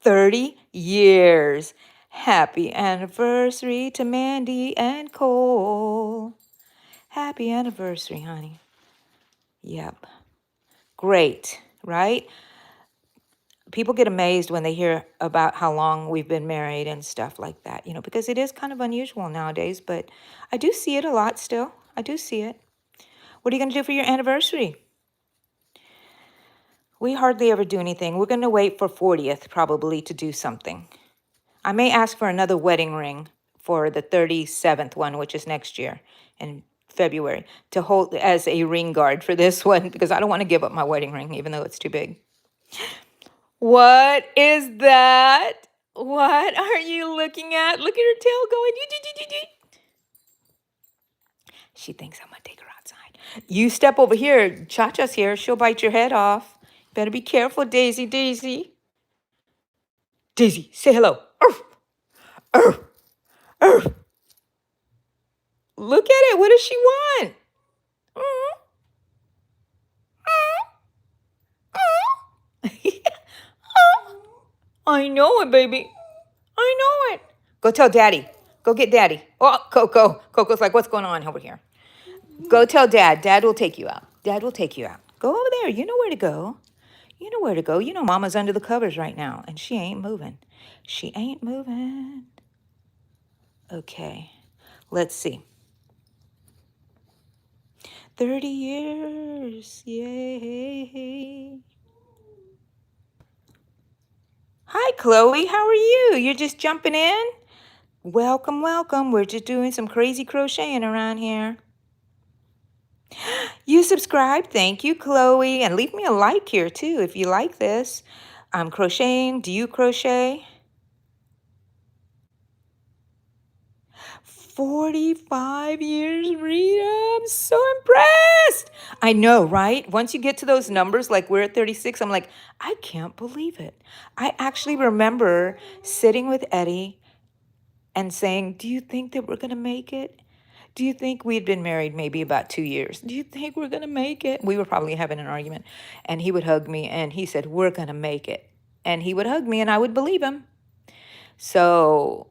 30 years. Happy anniversary to Mandy and Cole. Happy anniversary, honey. Yep. Great, right? People get amazed when they hear about how long we've been married and stuff like that, because it is kind of unusual nowadays, but I do see it a lot still. I do see it. What are you going to do for your anniversary? We hardly ever do anything. We're going to wait for 40th probably to do something. I may ask for another wedding ring for the 37th one, which is next year in February, to hold as a ring guard for this one because I don't want to give up my wedding ring, even though it's too big. What is that? What are you looking at? Look at her tail going. She thinks I'm going to take her outside. You step over here. Cha-Cha's here. She'll bite your head off. Better be careful, Daisy. Daisy, say hello. Arf, arf, arf. Look at it. What does she want? I know it, baby. I know it. Go tell Daddy. Go get Daddy. Oh, Coco. Coco's like, what's going on over here? Go tell Dad. Dad will take you out. Dad will take you out. Go over there. You know where to go. You know where to go. Mama's under the covers right now, and she ain't moving. She ain't moving. Okay. Let's see. 30 years. Yay. Hi, Chloe. How are you? You're just jumping in? Welcome, welcome. We're just doing some crazy crocheting around here. You subscribe. Thank you, Chloe. And leave me a like here, too, if you like this. I'm crocheting. Do you crochet? 45 years, Rita. I'm so impressed. I know, right? Once you get to those numbers, like we're at 36, I'm like, I can't believe it. I actually remember sitting with Eddie and saying, do you think that we're going to make it? Do you think we'd been married maybe about 2 years? Do you think we're going to make it? We were probably having an argument. And he would hug me and he said, we're going to make it. And he would hug me and I would believe him. So,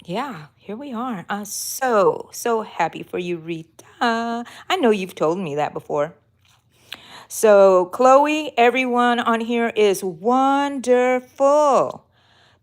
yeah, here we are. I'm so happy for you, Rita. I know you've told me that before. So, Chloe, everyone on here is wonderful.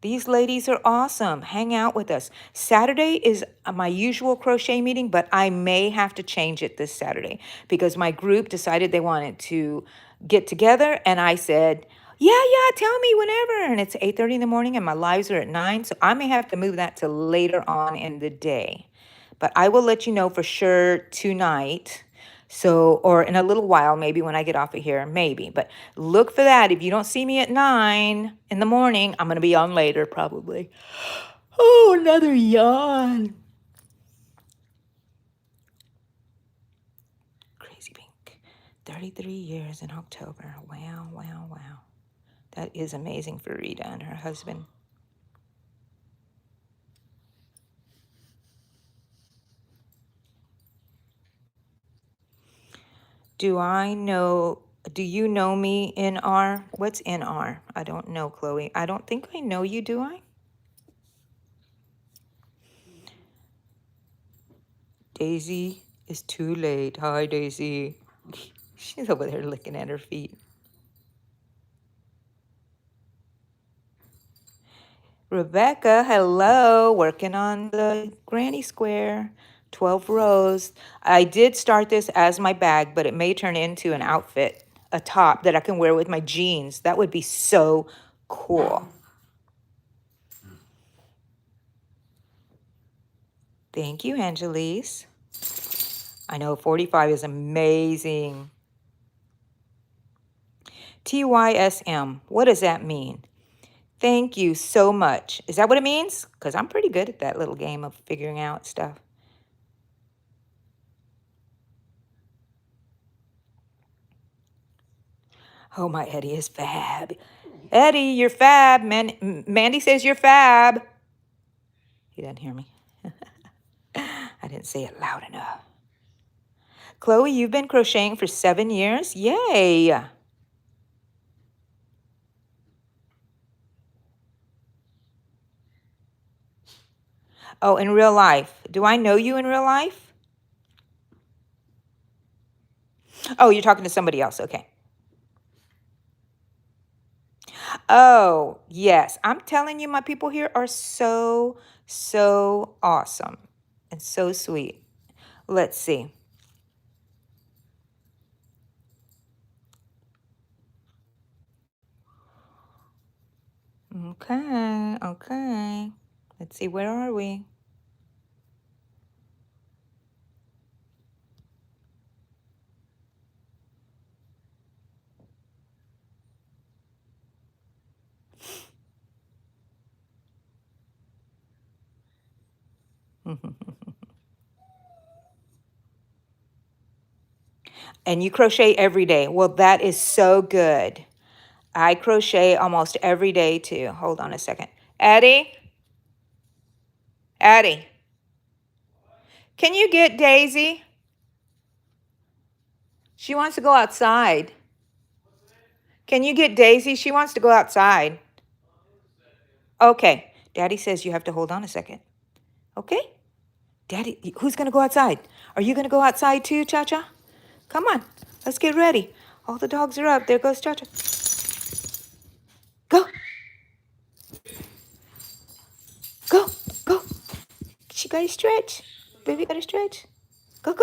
These ladies are awesome. Hang out with us. Saturday is my usual crochet meeting, but I may have to change it this Saturday because my group decided they wanted to get together. And I said, yeah, tell me whenever. And it's 8:30 in the morning and my lives are at 9. So I may have to move that to later on in the day. But I will let you know for sure tonight. So, or in a little while, maybe when I get off of here, maybe. But look for that. If you don't see me at 9 in the morning, I'm going to be on later probably. Oh, another yawn. Crazy Pink. 33 years in October. Wow. That is amazing for Rita and her husband. Do you know me, NR? What's NR? I don't know, Chloe. I don't think I know you, do I? Daisy is too late. Hi, Daisy. She's over there looking at her feet. Rebecca, hello. Working on the granny square. 12 rows. I did start this as my bag, but it may turn into an outfit, a top that I can wear with my jeans. That would be so cool. Thank you, Angelise. I know 45 is amazing. TYSM, what does that mean? Thank you so much. Is that what it means? Because I'm pretty good at that little game of figuring out stuff. Oh, my Eddie is fab. Eddie, you're fab. Mandy says you're fab. He doesn't hear me. I didn't say it loud enough. Chloe, you've been crocheting for 7 years? Yay. Oh, in real life. Do I know you in real life? Oh, you're talking to somebody else. Okay. Oh, yes. I'm telling you, my people here are so awesome and so sweet. Let's see. Okay. Let's see, where are we? And you crochet every day. Well, that is so good. I crochet almost every day too. Hold on a second. Addie, can you get Daisy? She wants to go outside. Can you get Daisy? She wants to go outside. Okay. Daddy says you have to hold on a second. Okay? Daddy, who's going to go outside? Are you going to go outside too, Cha-Cha? Come on. Let's get ready. All the dogs are up. There goes Cha-Cha. Go. Go. She got to stretch. Baby got to stretch. Go.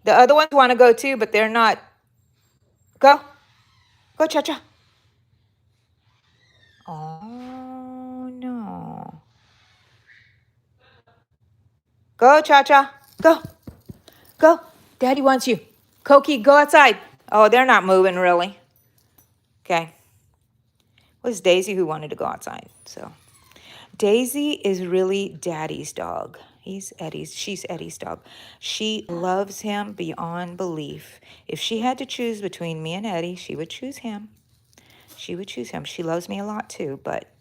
The other ones want to go too, but they're not. Go, Cha-Cha. Oh, no. Go, Cha-Cha. Go. Daddy wants you. Koki, go outside. Oh, they're not moving, really. Okay. It was Daisy who wanted to go outside. So Daisy is really Daddy's dog. She's Eddie's dog. She loves him beyond belief. If she had to choose between me and Eddie, she would choose him. She loves me a lot too, but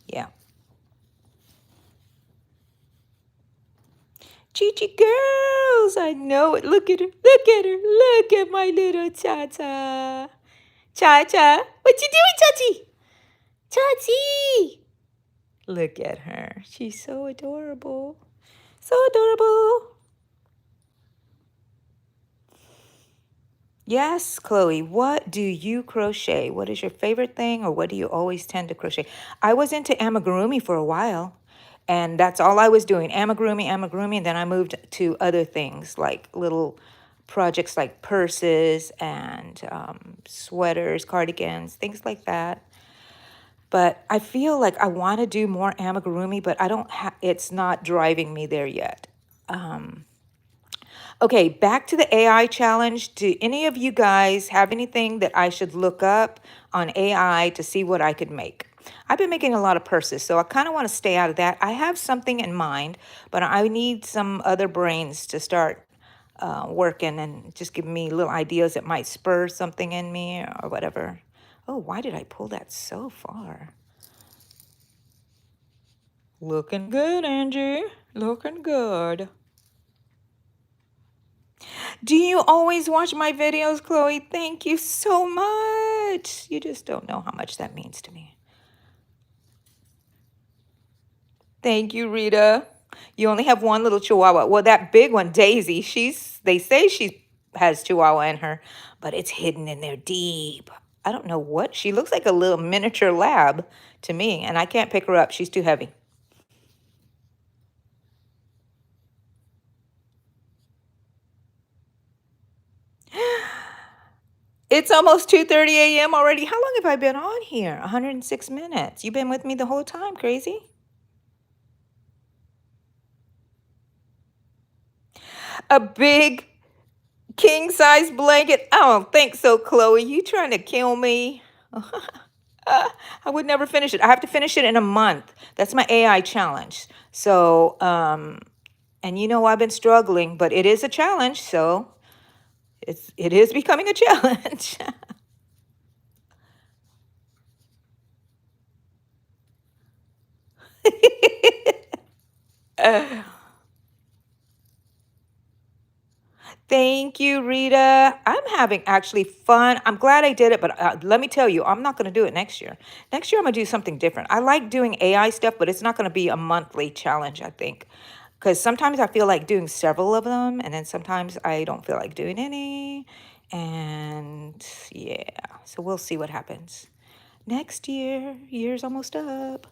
yeah. Chi-chi girls, I know it. Look at her, look at her, look at my little Cha-Cha. Cha-Cha, what you doing, Chachi? Chachi! Look at her. She's so adorable. So adorable. Yes, Chloe, what do you crochet? What is your favorite thing, or what do you always tend to crochet? I was into amigurumi for a while, and that's all I was doing. Amigurumi, amigurumi, and then I moved to other things like little projects like purses and sweaters, cardigans, things like that. But I feel like I want to do more amigurumi, but I don't have, it's not driving me there yet. Okay, back to the AI challenge. Do any of you guys have anything that I should look up on AI to see what I could make? I've been making a lot of purses, so I kind of want to stay out of that. I have something in mind, but I need some other brains to start working and just give me little ideas that might spur something in me or whatever. Oh, why did I pull that so far? Looking good, Angie. Looking good. Do you always watch my videos, Chloe? Thank you so much. You just don't know how much that means to me. Thank you, Rita. You only have one little chihuahua. Well, that big one, Daisy, they say she has chihuahua in her, but it's hidden in there deep. I don't know what. She looks like a little miniature lab to me, and I can't pick her up. She's too heavy. It's almost 2:30 a.m. already. How long have I been on here? 106 minutes. You've been with me the whole time, crazy? A big king size blanket? I don't think so, Chloe. You trying to kill me? I would never finish it. I have to finish it in a month. That's my AI challenge. So, and you know I've been struggling, but it is a challenge, so it is becoming a challenge. Thank you, Rita. I'm having actually fun. I'm glad I did it, but let me tell you, I'm not going to do it next year. Next year, I'm going to do something different. I like doing AI stuff, but it's not going to be a monthly challenge, I think. Because sometimes I feel like doing several of them, and then sometimes I don't feel like doing any. And yeah, so we'll see what happens. Next year, year's almost up.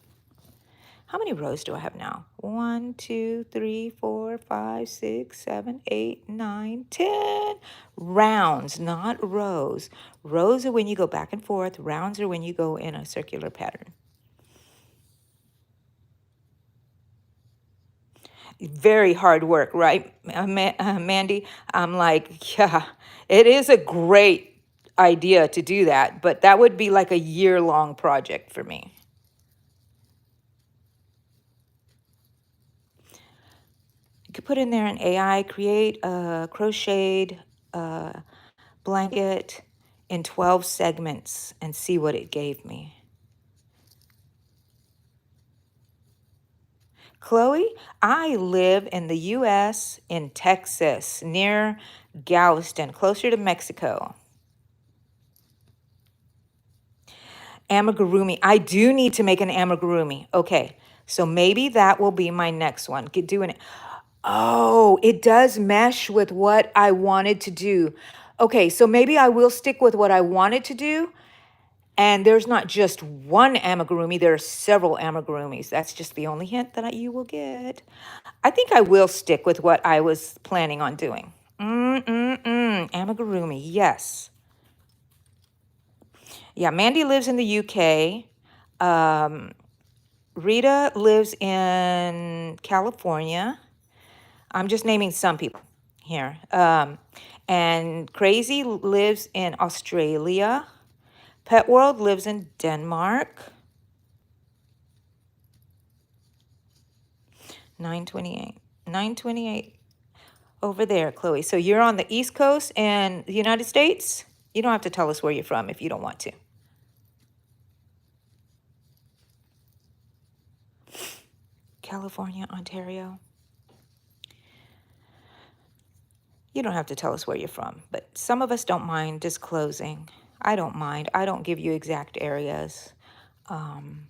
How many rows do I have now? 1, 2, 3, 4, 5, 6, 7, 8, 9, 10 rounds, not rows. Rows are when you go back and forth. Rounds are when you go in a circular pattern. Very hard work, right, Mandy? I'm like, yeah, it is a great idea to do that, but that would be like a year-long project for me. You could put in there an AI, create a crocheted blanket in 12 segments and see what it gave me. Chloe, I live in the U.S. in Texas, near Galveston, closer to Mexico. Amigurumi. I do need to make an amigurumi. Okay, so maybe that will be my next one. Get doing it. Oh, it does mesh with what I wanted to do. Okay, so maybe I will stick with what I wanted to do. And there's not just one amigurumi, there are several amigurumis. That's just the only hint that you will get. I think I will stick with what I was planning on doing. Amigurumi, yes. Yeah, Mandy lives in the UK. Rita lives in California. I'm just naming some people here. And Crazy lives in Australia. Pet World lives in Denmark. 928. 928 over there, Chloe. So you're on the East Coast in the United States? You don't have to tell us where you're from if you don't want to. California, Ontario. You don't have to tell us where you're from, but some of us don't mind disclosing. I don't mind. I don't give you exact areas. Um,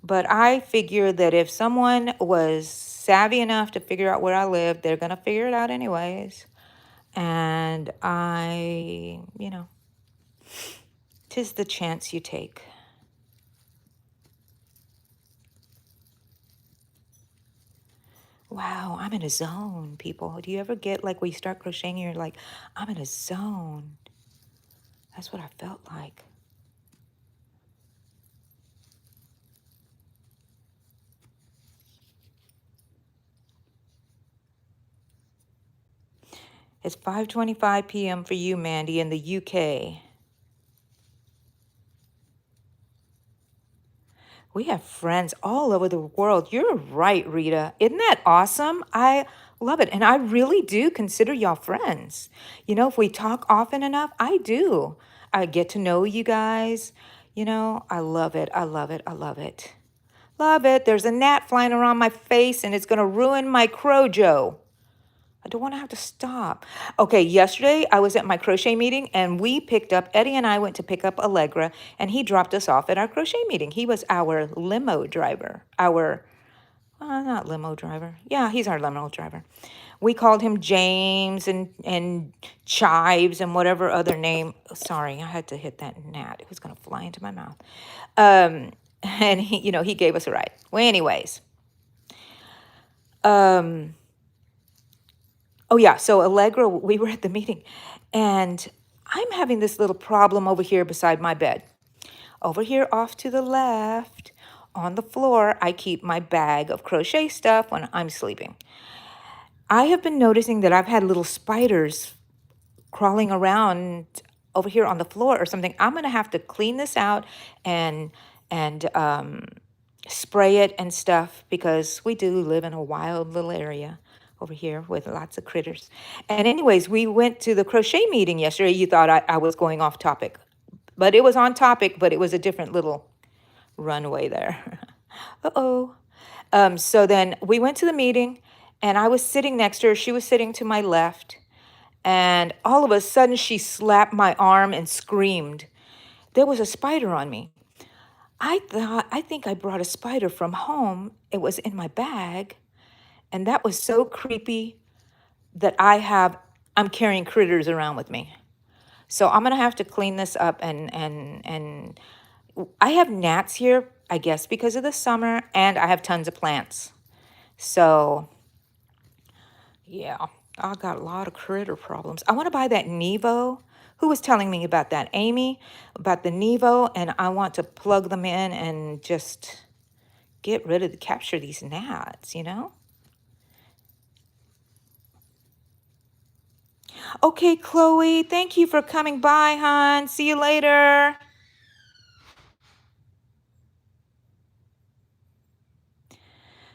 but I figure that if someone was savvy enough to figure out where I live, they're going to figure it out anyways. And tis the chance you take. Wow, I'm in a zone, people. Do you ever get like when you start crocheting, you're like, I'm in a zone? That's what I felt like. It's 5:25 p.m. for you, Mandy, in the UK. We have friends all over the world. You're right, Rita. Isn't that awesome? I love it. And I really do consider y'all friends. If we talk often enough, I do. I get to know you guys. I love it. I love it. I love it. Love it. There's a gnat flying around my face and it's going to ruin my crojo. I don't want to have to stop. Okay, yesterday I was at my crochet meeting and Eddie and I went to pick up Allegra and he dropped us off at our crochet meeting. He was our limo driver. Not limo driver. Yeah, he's our limo driver. We called him James and Chives and whatever other name. Sorry, I had to hit that gnat. It was going to fly into my mouth. And he gave us a ride. Well, anyways. Oh, yeah. So Allegra, we were at the meeting and I'm having this little problem over here beside my bed. Over here off to the left on the floor, I keep my bag of crochet stuff when I'm sleeping. I have been noticing that I've had little spiders crawling around over here on the floor or something. I'm going to have to clean this out and spray it and stuff because we do live in a wild little area over here with lots of critters. And anyways, we went to the crochet meeting yesterday. You thought I was going off topic, but it was on topic, but it was a different little runway there. Uh-oh. So then we went to the meeting and I was sitting next to her. She was sitting to my left. And all of a sudden she slapped my arm and screamed. There was a spider on me. I think I brought a spider from home. It was in my bag. And that was so creepy that I'm carrying critters around with me. So I'm gonna have to clean this up and I have gnats here, I guess because of the summer, and I have tons of plants. So yeah, I got a lot of critter problems. I want to buy that Nevo. Who was telling me about that? Amy, about the Nevo, and I want to plug them in and just capture these gnats. Okay, Chloe, thank you for coming by, hon. See you later.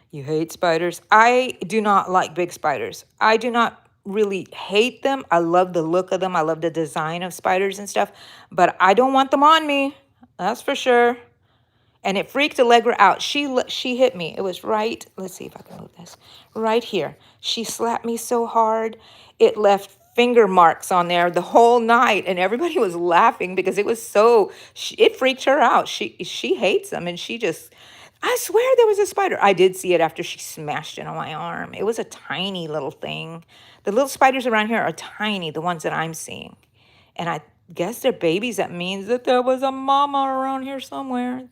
You hate spiders? I do not like big spiders. I do not really hate them. I love the look of them. I love the design of spiders and stuff, but I don't want them on me. That's for sure. And it freaked Allegra out. She hit me. It was right. Let's see if I can move this. Right here. She slapped me so hard. It left finger marks on there the whole night, and everybody was laughing because it was it freaked her out. She hates them, and I swear there was a spider. I did see it after she smashed it on my arm. It was a tiny little thing. The little spiders around here are tiny, the ones that I'm seeing. And I guess they're babies. That means that there was a mama around here somewhere.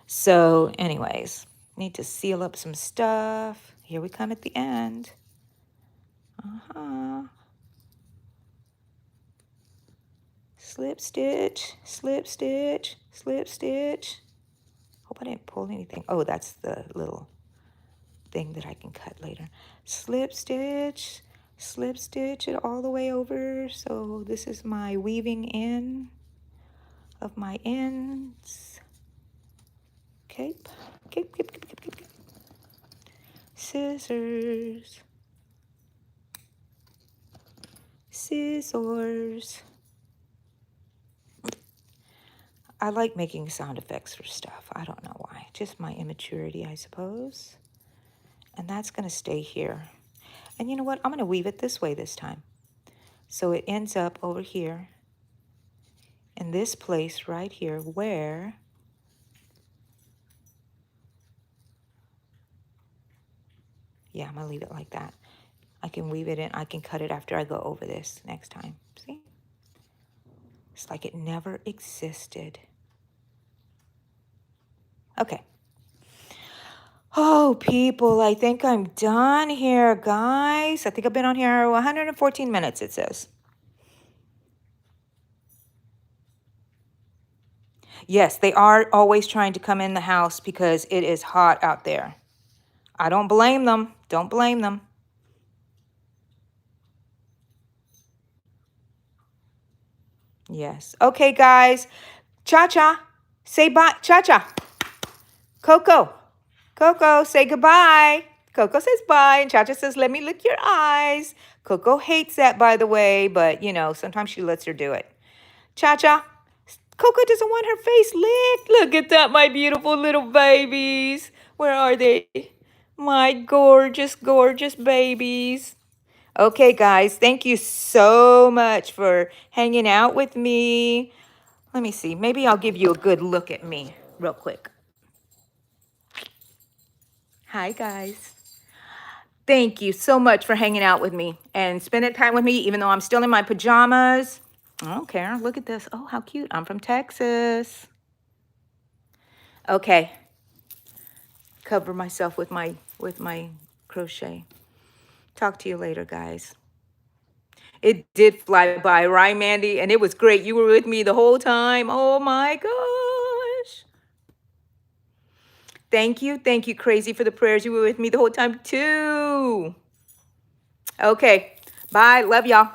So anyways, need to seal up some stuff. Here we come at the end. Slip stitch, slip stitch, slip stitch. Hope I didn't pull anything. Oh, that's the little thing that I can cut later. Slip stitch it all the way over. So this is my weaving in of my ends. Cape. Scissors. I like making sound effects for stuff. I don't know why. Just my immaturity, I suppose. And that's going to stay here. And you know what? I'm going to weave it this way this time. So it ends up over here in this place right here where yeah, I'm gonna leave it like that. I can weave it in. I can cut it after I go over this next time. See? It's like it never existed. Okay. Oh, people, I think I'm done here, guys. I think I've been on here 114 minutes, it says. Yes, they are always trying to come in the house because it is hot out there. I don't blame them. Don't blame them. Yes. Okay, guys. Cha-cha. Say bye. Cha-cha. Coco. Coco, say goodbye. Coco says bye, and Cha-cha says, let me lick your eyes. Coco hates that, by the way, but, you know, sometimes she lets her do it. Cha-cha. Coco doesn't want her face licked. Look at that, my beautiful little babies. Where are they? My gorgeous, gorgeous babies. Okay, guys, thank you so much for hanging out with me. Let me see. Maybe I'll give you a good look at me real quick. Hi, guys. Thank you so much for hanging out with me and spending time with me, even though I'm still in my pajamas. I don't care. Look at this. Oh, how cute. I'm from Texas. Okay. Cover myself with my crochet. Talk to you later, guys. It did fly by, right, Mandy? And it was great. You were with me the whole time. Oh my gosh. Thank you. Thank you, Crazy, for the prayers. You were with me the whole time too. Okay. Bye. Love y'all.